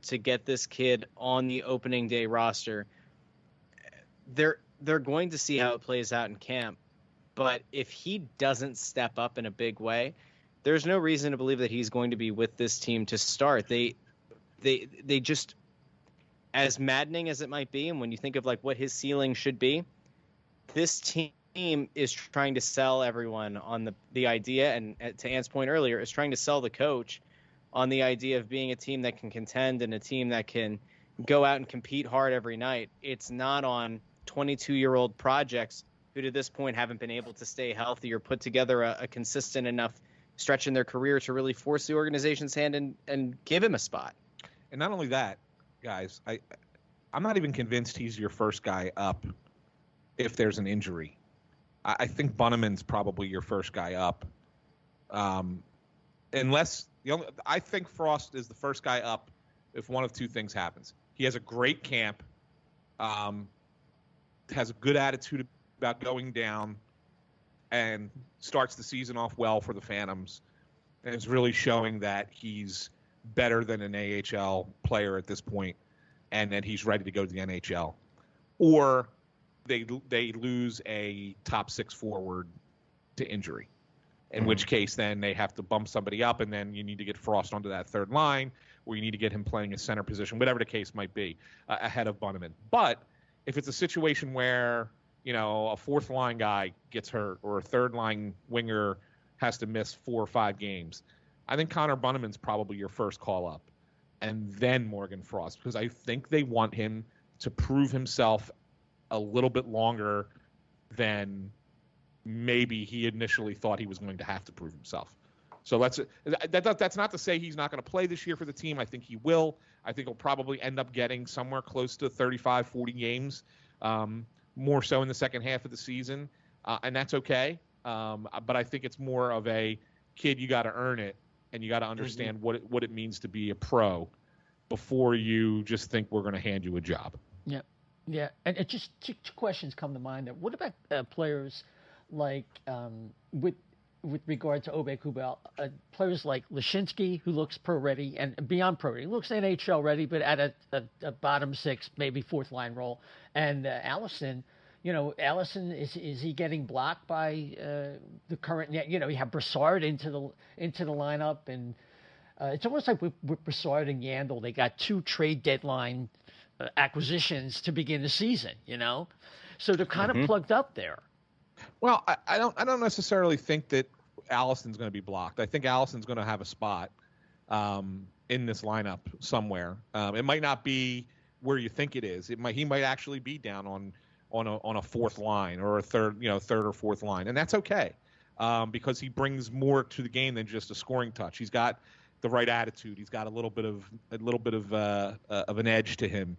to get this kid on the opening day roster. They're going to see how it plays out in camp. But if he doesn't step up in a big way, there's no reason to believe that he's going to be with this team to start. They just, as maddening as it might be, and when you think of like what his ceiling should be, this team team is trying to sell everyone on the idea, and to Ant's point earlier, is trying to sell the coach on the idea of being a team that can contend and a team that can go out and compete hard every night. It's not on 22-year-old projects who to this point haven't been able to stay healthy or put together a consistent enough stretch in their career to really force the organization's hand and give him a spot. And not only that, guys, I'm not even convinced he's your first guy up if there's an injury. I think Bunneman's probably your first guy up. I think Frost is the first guy up if one of two things happens. He has a great camp, has a good attitude about going down, and starts the season off well for the Phantoms, and is really showing that he's better than an AHL player at this point, and that he's ready to go to the NHL. Or they lose a top 6 forward to injury, in which case then they have to bump somebody up, and then you need to get Frost onto that third line, or you need to get him playing a center position, whatever the case might be, ahead of Bunneman. But if it's a situation where, a fourth line guy gets hurt or a third line winger has to miss 4 or 5 games, I think Connor Bunneman's probably your first call up, and then Morgan Frost, because I think they want him to prove himself a little bit longer than maybe he initially thought he was going to have to prove himself. So that's not to say he's not going to play this year for the team. I think he will. I think he'll probably end up getting somewhere close to 35, 40 games, more so in the second half of the season, and that's okay. But I think it's more of a kid, you got to earn it, and you got to understand what it means to be a pro before you just think we're going to hand you a job. Yeah. Yeah, and it just two questions come to mind there. What about players like, with regard to Obey Kubel, players like Lashinsky, who looks pro ready and beyond pro ready, looks NHL ready, but at a bottom 6, maybe 4th line role, and Allison. Allison, is he getting blocked by the current? You have Brassard into the lineup, and it's almost like with Brassard and Yandel, they got 2 trade deadline acquisitions to begin the season, so they're kind of plugged up there. Well, I don't necessarily think that Allison's going to be blocked. I think Allison's going to have a spot in this lineup somewhere. It might not be where you think it is. He might actually be down on a 4th line or a third or 4th line, and that's okay, because he brings more to the game than just a scoring touch. He's got the right attitude. He's got a little bit of an edge to him.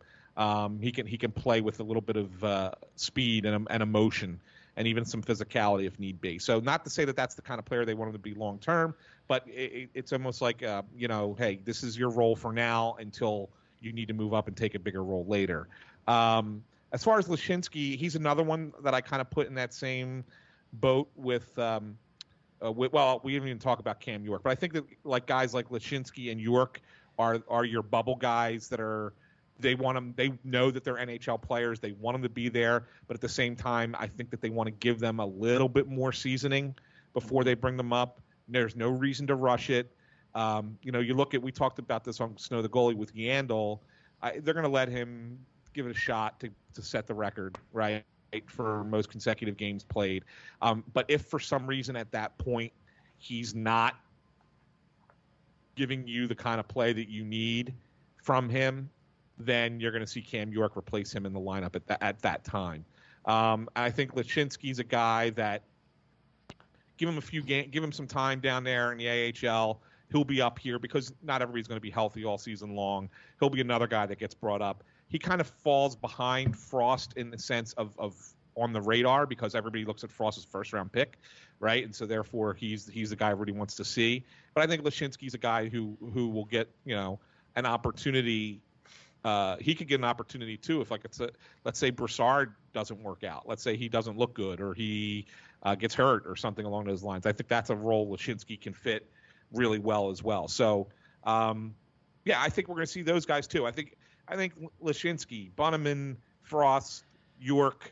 He can play with a little bit of speed and emotion, and even some physicality if need be. So not to say that that's the kind of player they want him to be long term, but it's almost like hey, this is your role for now until you need to move up and take a bigger role later. As far as Lashinsky, he's another one that I kind of put in that same boat with. Well, we didn't even talk about Cam York, but I think that like guys like Lashinsky and York are your bubble guys that are. They want them. They know that they're NHL players. They want them to be there, but at the same time, I think that they want to give them a little bit more seasoning before they bring them up. There's no reason to rush it. You look at. We talked about this on Snow the Goalie with Yandel. They're going to let him give it a shot to set the record, right, for most consecutive games played. But if for some reason at that point he's not giving you the kind of play that you need from him, then you're going to see Cam York replace him in the lineup at that time. I think Lashinsky's a guy that give him some time down there in the AHL. He'll be up here because not everybody's going to be healthy all season long. He'll be another guy that gets brought up. He kind of falls behind Frost in the sense of on the radar because everybody looks at Frost as first-round pick, right? And so therefore he's the guy everybody wants to see. But I think Lashinsky's a guy who will get an opportunity. He could get an opportunity too if let's say Brassard doesn't work out. Let's say he doesn't look good or he gets hurt or something along those lines. I think that's a role Lashinsky can fit really well as well. So I think we're going to see those guys too. I think Lashinsky, Bunneman, Frost, York,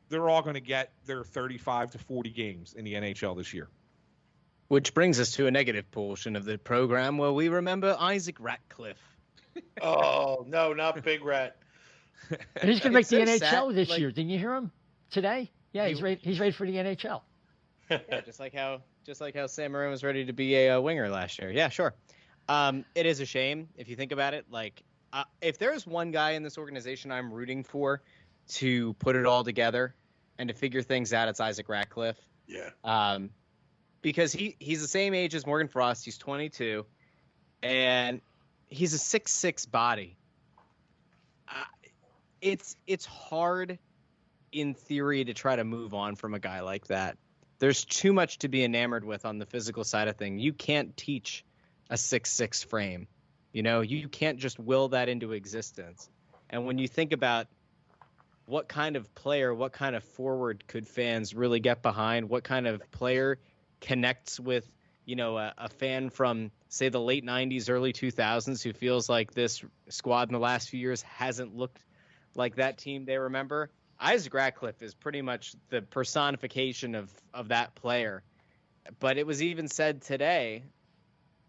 they're all going to get their 35 to 40 games in the NHL this year. Which brings us to a negative portion of the program where we remember Isaac Ratcliffe. Oh, no, not Big Rat. He's going to make the NHL this year. Didn't you hear him today? Yeah, he's ready for the NHL. Yeah, just like how Sam Morin was ready to be a winger last year. Yeah, sure. It is a shame if you think about it. Like, if there's one guy in this organization I'm rooting for to put it all together and to figure things out, it's Isaac Ratcliffe. Yeah. Because he's the same age as Morgan Frost. He's 22, and he's a 6'6" body. It's hard in theory to try to move on from a guy like that. There's too much to be enamored with on the physical side of things. You can't teach a 6'6" frame. You can't just will that into existence. And when you think about what kind of player, what kind of forward could fans really get behind, what kind of player connects with, a fan from, say, the late 90s, early 2000s who feels like this squad in the last few years hasn't looked like that team they remember. Isaac Ratcliffe is pretty much the personification of that player. But it was even said today,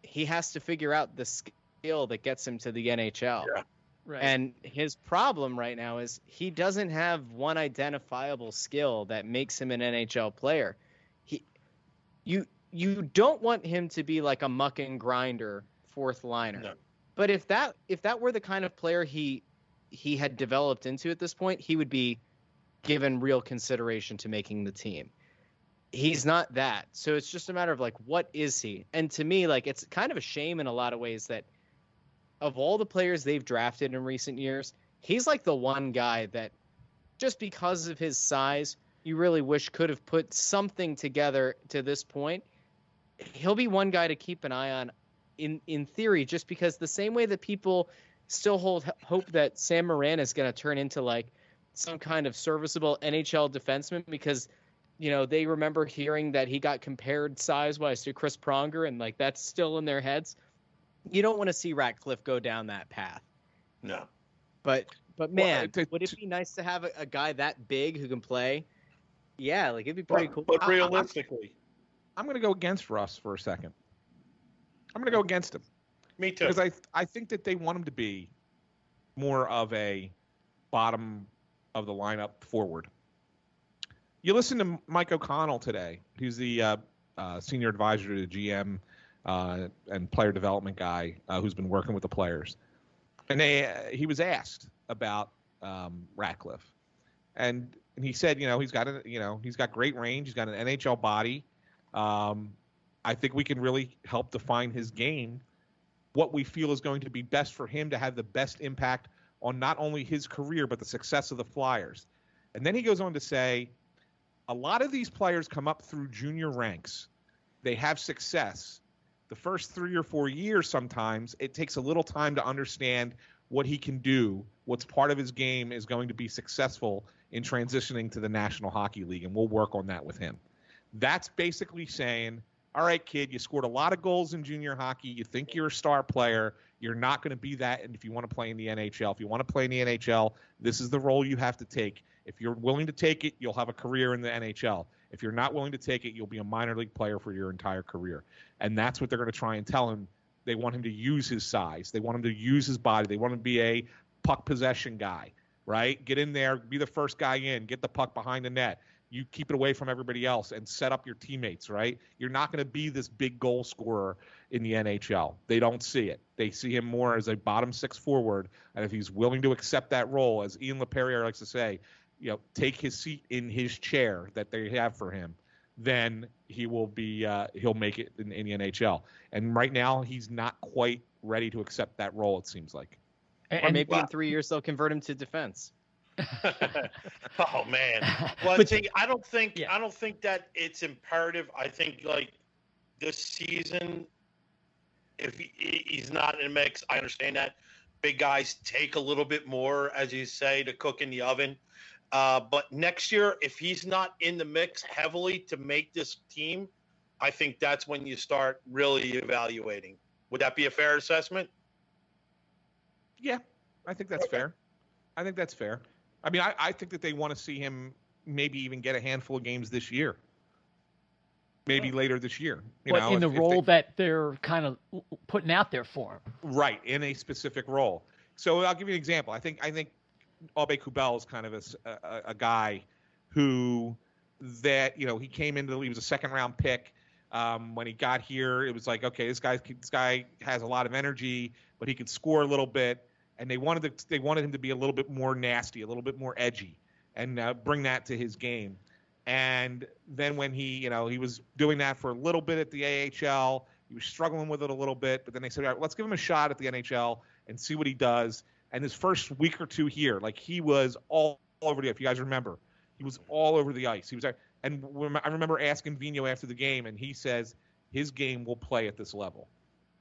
he has to figure out the skill that gets him to the NHL. Yeah. Right. And his problem right now is he doesn't have one identifiable skill that makes him an NHL player. You don't want him to be like a muck and grinder fourth liner. No. But if that were the kind of player he had developed into at this point, he would be given real consideration to making the team. He's not that. So it's just a matter of like, what is he? And to me, like, it's kind of a shame in a lot of ways that of all the players they've drafted in recent years, he's like the one guy that just because of his size, you really wish could have put something together to this point. He'll be one guy to keep an eye on in theory, just because the same way that people still hold hope that Sam Morin is going to turn into like some kind of serviceable NHL defenseman because, they remember hearing that he got compared size-wise to Chris Pronger, and like that's still in their heads. You don't want to see Ratcliffe go down that path. No. But man, would it be nice to have a guy that big who can play? Yeah, like it'd be pretty cool. But realistically, I'm going to go against Russ for a second. I'm going to go against him. Me too. Because I think that they want him to be more of a bottom of the lineup forward. You listen to Mike O'Connell today, who's the senior advisor to the GM and player development guy who's been working with the players. And he was asked about Ratcliffe. And he said, he's got great range. He's got an NHL body. I think we can really help define his game, what we feel is going to be best for him to have the best impact on not only his career, but the success of the Flyers. And then he goes on to say, a lot of these players come up through junior ranks. They have success. The first 3 or 4 years, sometimes it takes a little time to understand what he can do, what's part of his game is going to be successful in transitioning to the National Hockey League, and we'll work on that with him. That's basically saying, all right, kid, you scored a lot of goals in junior hockey. You think you're a star player. You're not going to be that. And if you want to play in the NHL, if you want to play in the NHL, this is the role you have to take. If you're willing to take it, you'll have a career in the NHL. If you're not willing to take it, you'll be a minor league player for your entire career. And that's what they're going to try and tell him. They want him to use his size. They want him to use his body. They want him to be a puck possession guy, right? Get in there, be the first guy in, get the puck behind the net. You keep it away from everybody else and set up your teammates, right? You're not going to be this big goal scorer in the NHL. They don't see it. They see him more as a bottom six forward. And if he's willing to accept that role, as Ian LePerriere likes to say, take his seat in his chair that they have for him, then he will be he'll make it in the NHL. And right now, he's not quite ready to accept that role, it seems like. Or maybe in 3 years they'll convert him to defense. Oh man! Well, see, I don't think that it's imperative. I think like this season, if he's not in the mix, I understand that big guys take a little bit more, as you say, to cook in the oven. But next year, if he's not in the mix heavily to make this team, I think that's when you start really evaluating. Would that be a fair assessment? Yeah, I think that's fair. I think that's fair. I mean, I think that they want to see him maybe even get a handful of games this year. Maybe later this year. In the role that they're kind of putting out there for him. Right, in a specific role. So I'll give you an example. I think Aube Kubel is kind of a guy who that, he came into the league, he was a second-round pick. When he got here, it was like, okay, this guy has a lot of energy, but he could score a little bit, and they wanted him to be a little bit more nasty, a little bit more edgy, and bring that to his game. And then when he was doing that for a little bit at the AHL, he was struggling with it a little bit, but then they said, all right, let's give him a shot at the NHL and see what he does. And his first week or two here, like, he was all over if you guys remember, he was all over the ice. He was, and I remember asking Vino after the game, and he says his game will play at this level.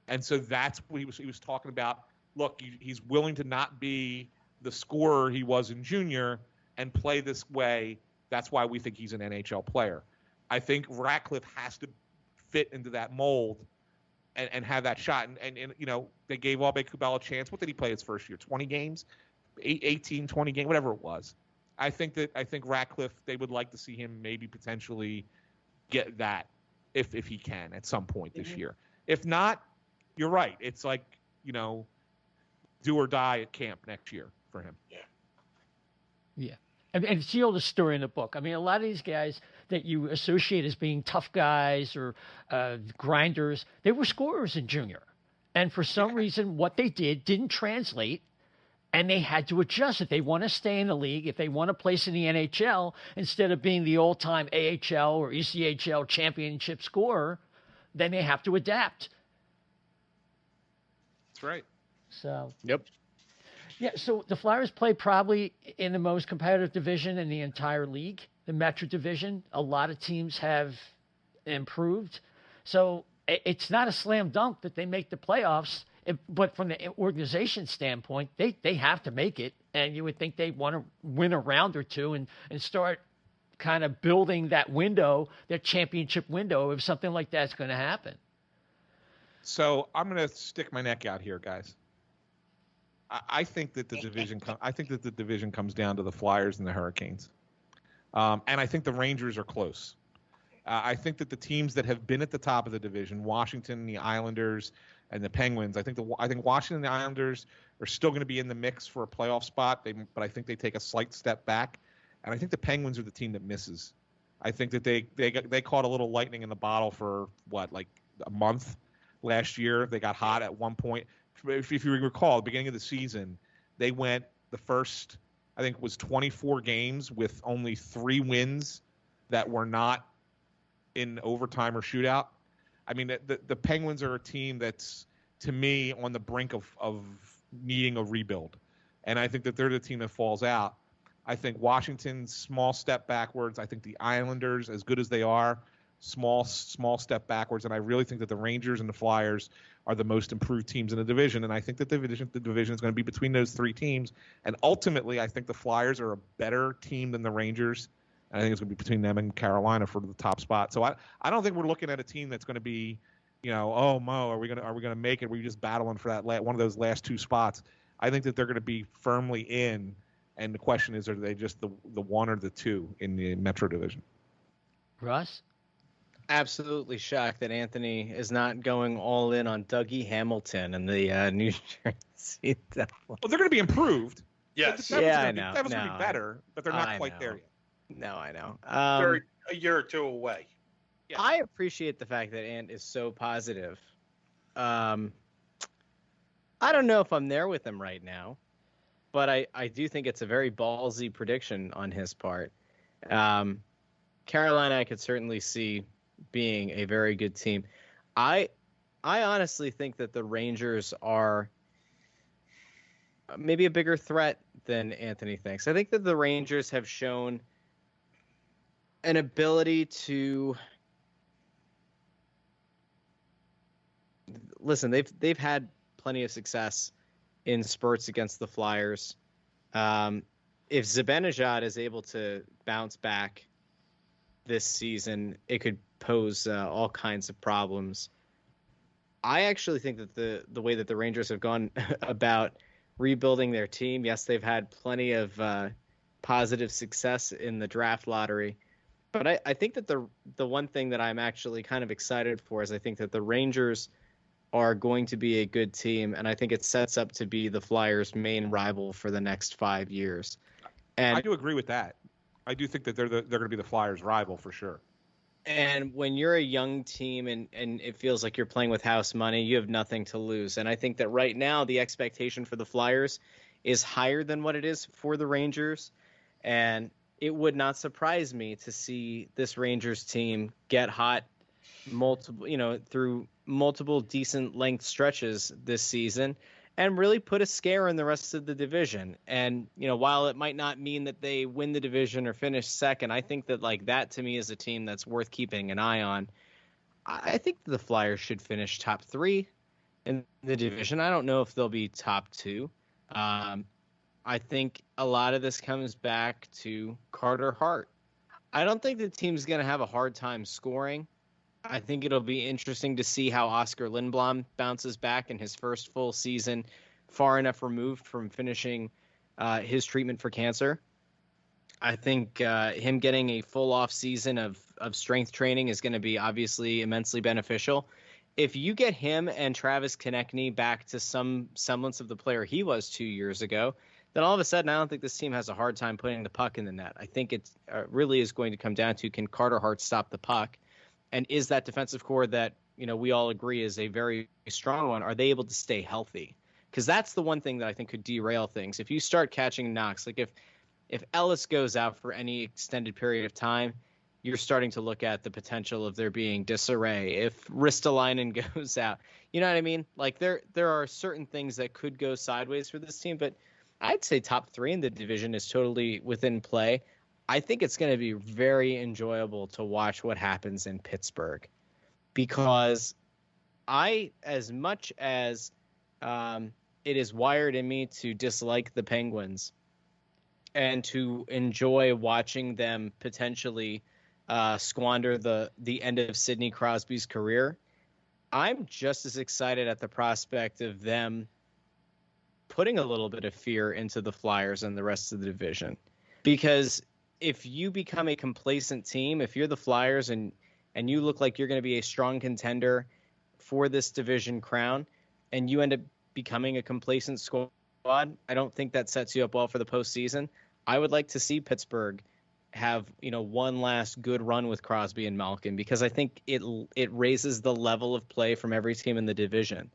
And so that's what he was talking about. Look, he's willing to not be the scorer he was in junior and play this way. That's why we think he's an NHL player. I think Ratcliffe has to fit into that mold and have that shot. And they gave Aube-Kubel a chance. What did he play his first year? 20 games? 18, 20 games, whatever it was. I think Ratcliffe, they would like to see him maybe potentially get that if he can at some point this year. If not, you're right. It's like, do or die at camp next year for him. Yeah. And see all the story in the book. I mean, a lot of these guys that you associate as being tough guys or grinders, they were scorers in junior. And for some reason, what they did didn't translate, and they had to adjust. If they want to stay in the league, if they want to place in the NHL, instead of being the all-time AHL or ECHL championship scorer, then they have to adapt. That's right. So. Yep. Yeah, so the Flyers play probably in the most competitive division in the entire league, the Metro Division. A lot of teams have improved. So it's not a slam dunk that they make the playoffs, but from the organization standpoint, they have to make it. And you would think they want to win a round or two and start kind of building that window, that championship window, if something like that's going to happen. So I'm going to stick my neck out here, guys. I think that the division comes down to the Flyers and the Hurricanes, and I think the Rangers are close. I think that the teams that have been at the top of the division, Washington, the Islanders, and the Penguins, I think Washington and the Islanders are still going to be in the mix for a playoff spot. But I think they take a slight step back, and I think the Penguins are the team that misses. I think that they caught a little lightning in the bottle for like a month last year. They got hot at one point. If you recall, at the beginning of the season, they went the first, I think it was 24 games with only 3 wins that were not in overtime or shootout. I mean, the Penguins are a team that's, to me, on the brink of needing a rebuild. And I think that they're the team that falls out. I think Washington's small step backwards. I think the Islanders, as good as they are, small step backwards. And I really think that the Rangers and the Flyers are the most improved teams in the division. And I think that the division is going to be between those 3 teams. And ultimately, I think the Flyers are a better team than the Rangers. And I think it's going to be between them and Carolina for the top spot. So I don't think we're looking at a team that's going to be, oh, Mo, are we going to make it? We're just battling for that one of those last 2 spots. I think that they're going to be firmly in. And the question is, are they just the 1 or the 2 in the Metro Division? Russ? Absolutely shocked that Anthony is not going all in on Dougie Hamilton and the New Jersey Devils. Well, they're going to be improved. Yes. I know. That was going to be better, but they're not quite there yet. No, I know. They're a year or 2 away. Yeah. I appreciate the fact that Ant is so positive. I don't know if I'm there with him right now, but I do think it's a very ballsy prediction on his part. Carolina, I could certainly see being a very good team. I honestly think that the Rangers are maybe a bigger threat than Anthony thinks. I think that the Rangers have shown an ability to listen. They've had plenty of success in spurts against the Flyers. If Zibanejad is able to bounce back this season, it could pose all kinds of problems. I actually think that the way that the Rangers have gone about rebuilding their team, yes, they've had plenty of positive success in the draft lottery, but I think that the one thing that I'm actually kind of excited for is I think that the Rangers are going to be a good team, and I think it sets up to be the Flyers' main rival for the next 5 years. And I do agree with that. I do think that they're going to be the Flyers' rival for sure. And when you're a young team and it feels like you're playing with house money, you have nothing to lose. And I think that right now the expectation for the Flyers is higher than what it is for the Rangers. And it would not surprise me to see this Rangers team get hot through multiple decent length stretches this season and really put a scare in the rest of the division. And, while it might not mean that they win the division or finish second, I think that that to me is a team that's worth keeping an eye on. I think the Flyers should finish top 3 in the division. I don't know if they'll be top 2. I think a lot of this comes back to Carter Hart. I don't think the team's going to have a hard time scoring. I think it'll be interesting to see how Oscar Lindblom bounces back in his first full season, far enough removed from finishing his treatment for cancer. I think him getting a full off season of strength training is going to be obviously immensely beneficial. If you get him and Travis Konechny back to some semblance of the player he was 2 years ago, then all of a sudden I don't think this team has a hard time putting the puck in the net. I think it really is going to come down to, can Carter Hart stop the puck? And is that defensive core that, we all agree is a very strong one, are they able to stay healthy? Because that's the one thing that I think could derail things. If you start catching knocks, like if Ellis goes out for any extended period of time, you're starting to look at the potential of there being disarray. If Ristolainen goes out, you know what I mean? Like there are certain things that could go sideways for this team, but I'd say top 3 in the division is totally within play. I think it's going to be very enjoyable to watch what happens in Pittsburgh, because as much as it is wired in me to dislike the Penguins and to enjoy watching them potentially squander the end of Sidney Crosby's career, I'm just as excited at the prospect of them putting a little bit of fear into the Flyers and the rest of the division. Because if you become a complacent team, if you're the Flyers and you look like you're going to be a strong contender for this division crown, and you end up becoming a complacent squad, I don't think that sets you up well for the postseason. I would like to see Pittsburgh have, one last good run with Crosby and Malkin, because I think it raises the level of play from every team in the division.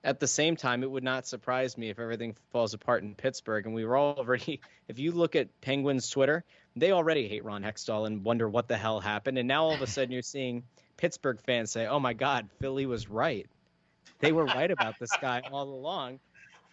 At the same time, it would not surprise me if everything falls apart in Pittsburgh. And we were already, if you look at Penguins Twitter, they already hate Ron Hextall and wonder what the hell happened. And now all of a sudden you're seeing Pittsburgh fans say, oh my God, Philly was right. They were right about this guy all along.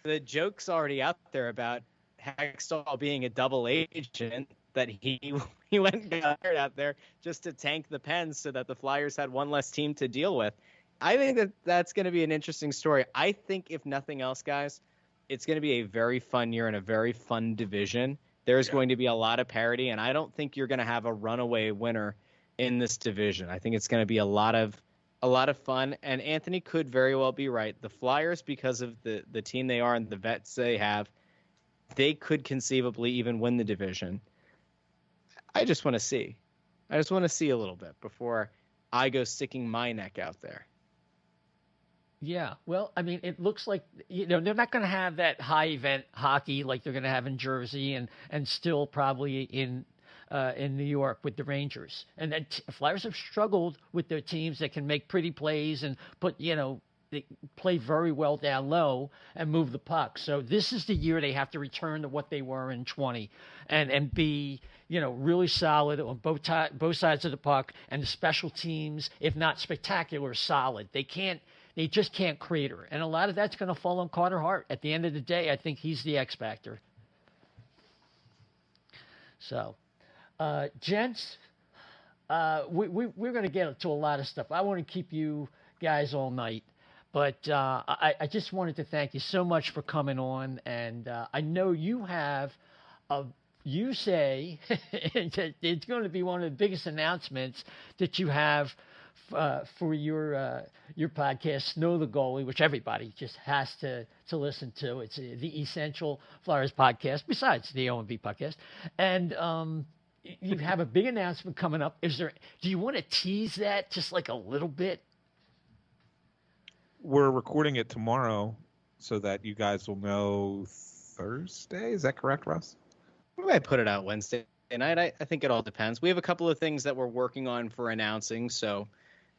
The joke's already out there about Hextall being a double agent, that he went and got hired out there just to tank the Pens so that the Flyers had one less team to deal with. I think that's going to be an interesting story. I think, if nothing else, guys, it's going to be a very fun year and a very fun division. There's going to be a lot of parity, and I don't think you're going to have a runaway winner in this division. I think it's going to be a lot of fun, and Anthony could very well be right. The Flyers, because of the team they are and the vets they have, they could conceivably even win the division. I just want to see. I just want to see a little bit before I go sticking my neck out there. Yeah, well, I mean, it looks like, they're not going to have that high event hockey like they're going to have in Jersey and still probably in New York with the Rangers. And then Flyers have struggled with their teams that can make pretty plays and they play very well down low and move the puck. So this is the year they have to return to what they were in 20 and be, really solid on both sides of the puck, and the special teams, if not spectacular, solid. They just can't crater. And a lot of that's going to fall on Carter Hart. At the end of the day, I think he's the X factor. So, gents, we're going to get to a lot of stuff. I want to keep you guys all night. But I just wanted to thank you so much for coming on. And I know you have you say it's going to be one of the biggest announcements that you have for your podcast, Snow The Goalie, which everybody just has to listen to. It's the Essential Flyers podcast, besides the O&B Puckcast. And you have a big announcement coming up. Do you want to tease that just like a little bit? We're recording it tomorrow so that you guys will know Thursday. Is that correct, Russ? We might put it out Wednesday night, I think it all depends. We have a couple of things that we're working on for announcing, so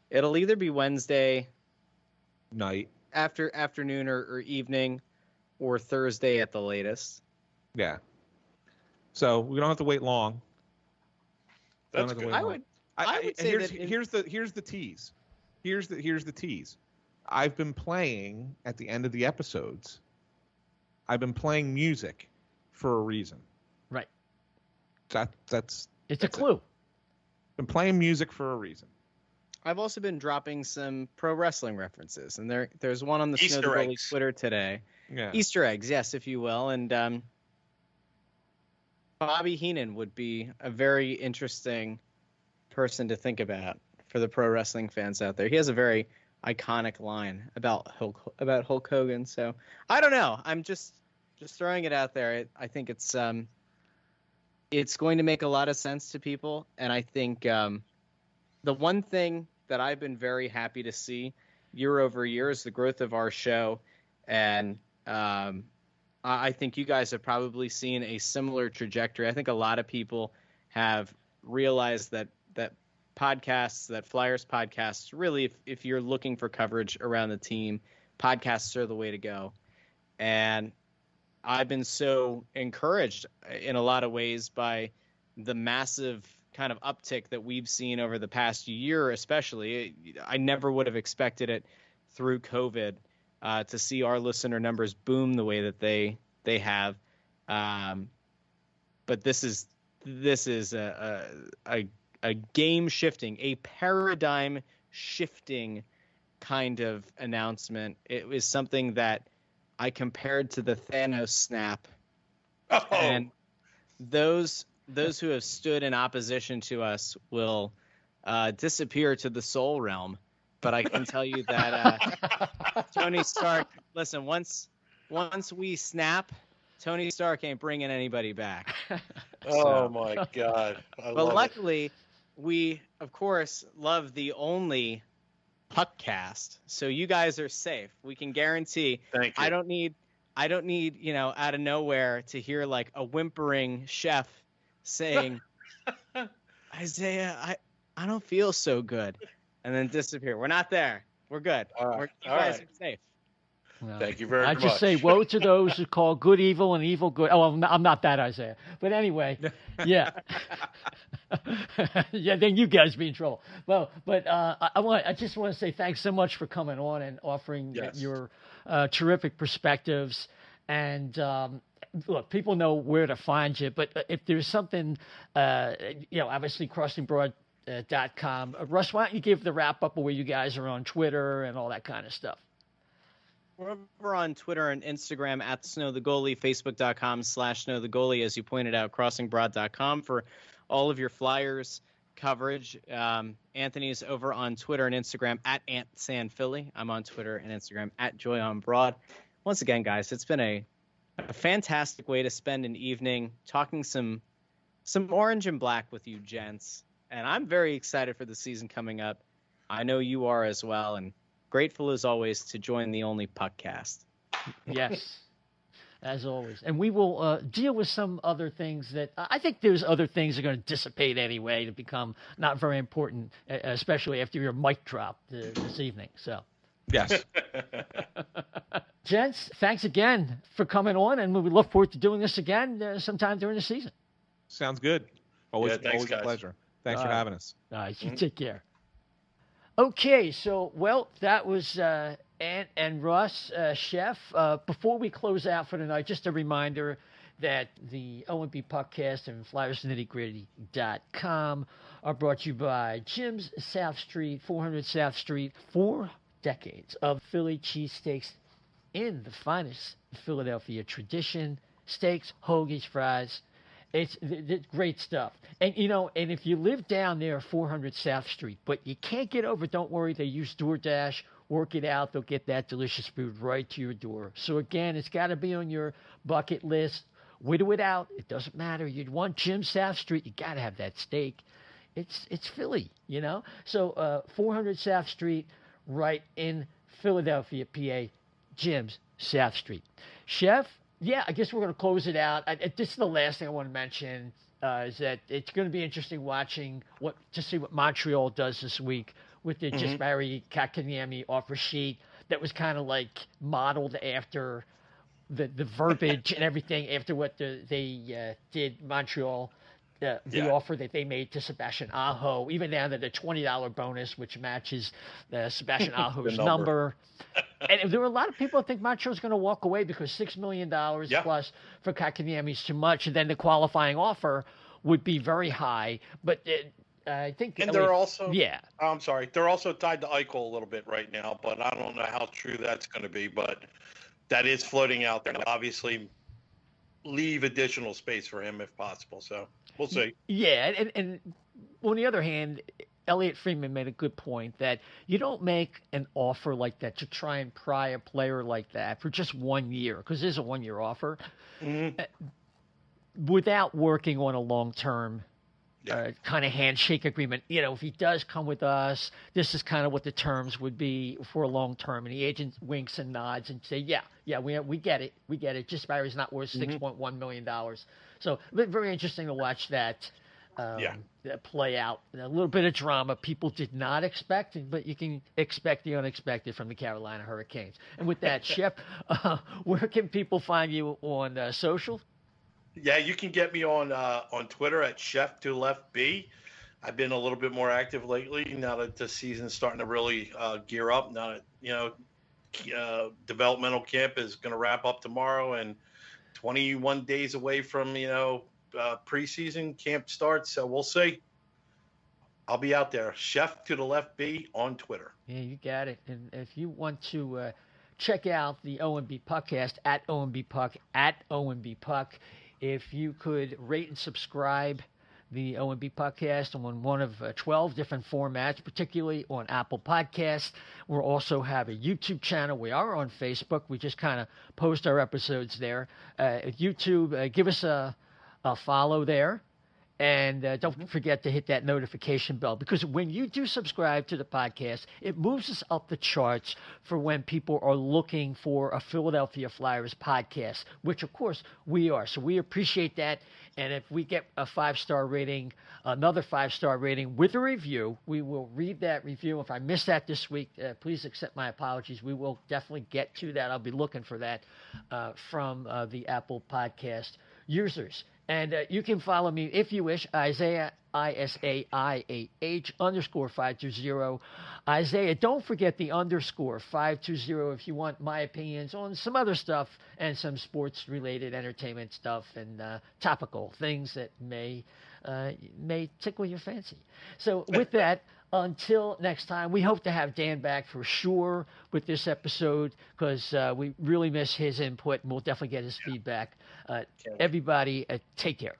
it'll either be Wednesday night, afternoon or evening, or Thursday at the latest. Yeah. So we don't have to wait long. That's good. I would say here's the tease. Here's the tease. I've been playing at the end of the episodes. I've been playing music for a reason. Right. That's a clue. Been playing music for a reason. I've also been dropping some pro wrestling references, and there's one on the Easter Snow The Goalie eggs. Twitter today. Yeah. Easter eggs, yes, if you will. And Bobby Heenan would be a very interesting person to think about for the pro wrestling fans out there. He has a very iconic line about Hulk Hogan. So I don't know. I'm just throwing it out there. I think it's going to make a lot of sense to people, and I think the one thing that I've been very happy to see year over year is the growth of our show, and I think you guys have probably seen a similar trajectory. I think a lot of people have realized that podcasts, that Flyers podcasts, really, if you're looking for coverage around the team, podcasts are the way to go. And I've been so encouraged in a lot of ways by the massive kind of uptick that we've seen over the past year, especially. I never would have expected it through COVID to see our listener numbers boom the way that they have. But this is a game shifting, a paradigm shifting kind of announcement. It was something that I compared to the Thanos snap. Oh. And those who have stood in opposition to us will disappear to the soul realm. But I can tell you that Tony Stark, listen, once we snap, Tony Stark ain't bringing anybody back. Oh, my God. But luckily, we, of course, love the only Puckcast, so you guys are safe. We can guarantee. Thank you. I don't need, out of nowhere to hear like a whimpering chef saying, Isaiah, I don't feel so good, and then disappear. We're not there. We're good. You guys are safe. Well, Thank you very much. I just say, woe to those who call good evil and evil good. Oh, well, I'm not that Isaiah. But anyway, yeah. Yeah, then you guys be in trouble. Well, but I just want to say thanks so much for coming on and offering your terrific perspectives. And look, people know where to find you. But if there's something, obviously crossingbroad.com. Russ, why don't you give the wrap up of where you guys are on Twitter and all that kind of stuff? We're on Twitter and Instagram at Snow The Goalie, Facebook.com/Snow The Goalie, as you pointed out, crossingbroad.com for all of your Flyers coverage. Anthony's over on Twitter and Instagram at SanFilippo. I'm on Twitter and Instagram at JoyOnBroad. Once again, guys, it's been a fantastic way to spend an evening talking some orange and black with you gents. And I'm very excited for the season coming up. I know you are as well, and grateful as always to join the only Puckcast. Yes, as always. And we will deal with some other things that I think there's other things that are going to dissipate anyway to become not very important, especially after your mic drop this evening. So, yes. Gents, thanks again for coming on, and we look forward to doing this again sometime during the season. Sounds good. Always thanks, a pleasure. Thanks for having us. All right, you take care. Okay, so, that was Ant and Russ, Chef. Before we close out for tonight, just a reminder that the O&B Puckcast and FlyersNittyGritty.com are brought to you by Jim's South Street, 400 South Street. 4 decades of Philly cheesesteaks in the finest Philadelphia tradition. Steaks, hoagies, fries. It's great stuff. And, and if you live down there, 400 South Street, but you can't get over, don't worry. They use DoorDash. Work it out. They'll get that delicious food right to your door. So, again, it's got to be on your bucket list. Widow it out. It doesn't matter. You'd want Jim South Street. You got to have that steak. It's Philly, So, 400 South Street, right in Philadelphia, PA, Jim's South Street. Chef? Yeah, I guess we're going to close it out. This is the last thing I want to mention. is that it's going to be interesting watching to see what Montreal does this week with the Jesperi Kotkaniemi offer sheet that was kind of like modeled after the verbiage and everything after what they did Montreal. The offer that they made to Sebastian Aho, even down to the $20 bonus, which matches Sebastian Aho's number. And there were a lot of people who think Montreal's going to walk away because $6 million plus for Kotkaniemi is too much, and then the qualifying offer would be very high. But I think, and they're also I'm sorry, they're also tied to Eichel a little bit right now, but I don't know how true that's going to be. But that is floating out there. Obviously, leave additional space for him if possible. So we'll see. Yeah, and on the other hand, Elliot Friedman made a good point that you don't make an offer like that to try and pry a player like that for just 1 year, because it is a 1-year offer, without working on a long-term kind of handshake agreement. You know, if he does come with us, this is kind of what the terms would be for a long term. And the agent winks and nods and say, we get it. We get it. Just Barry's not worth $6.1 million. So very interesting to watch that play out. A little bit of drama people did not expect, but you can expect the unexpected from the Carolina Hurricanes. And with that, Chef, where can people find you on social? Yeah, you can get me on Twitter at Chef2LeftB. I've been a little bit more active lately now that the season's starting to really gear up. Now that, developmental camp is going to wrap up tomorrow and 21 days away from, preseason camp starts. So we'll see. I'll be out there. Chef2LeftB on Twitter. Yeah, you got it. And if you want to check out the O&B Puckcast at O&B Puck at O&B Puck, if you could rate and subscribe the O&B Puckcast on one of 12 different formats, particularly on Apple Podcasts. We'll also have a YouTube channel. We are on Facebook. We just kind of post our episodes there. At YouTube, give us a follow there. And don't forget to hit that notification bell, because when you do subscribe to the podcast, it moves us up the charts for when people are looking for a Philadelphia Flyers podcast, which, of course, we are. So we appreciate that. And if we get a 5-star rating, another 5-star rating with a review, we will read that review. If I missed that this week, please accept my apologies. We will definitely get to that. I'll be looking for that from the Apple Podcast users. And you can follow me, if you wish, Isaiah, ISAIAH _520. Isaiah, don't forget the _520 if you want my opinions on some other stuff and some sports-related entertainment stuff and topical things that may tickle your fancy. So with that, until next time, we hope to have Dan back for sure with this episode, because we really miss his input, and we'll definitely get his feedback. Everybody, take care.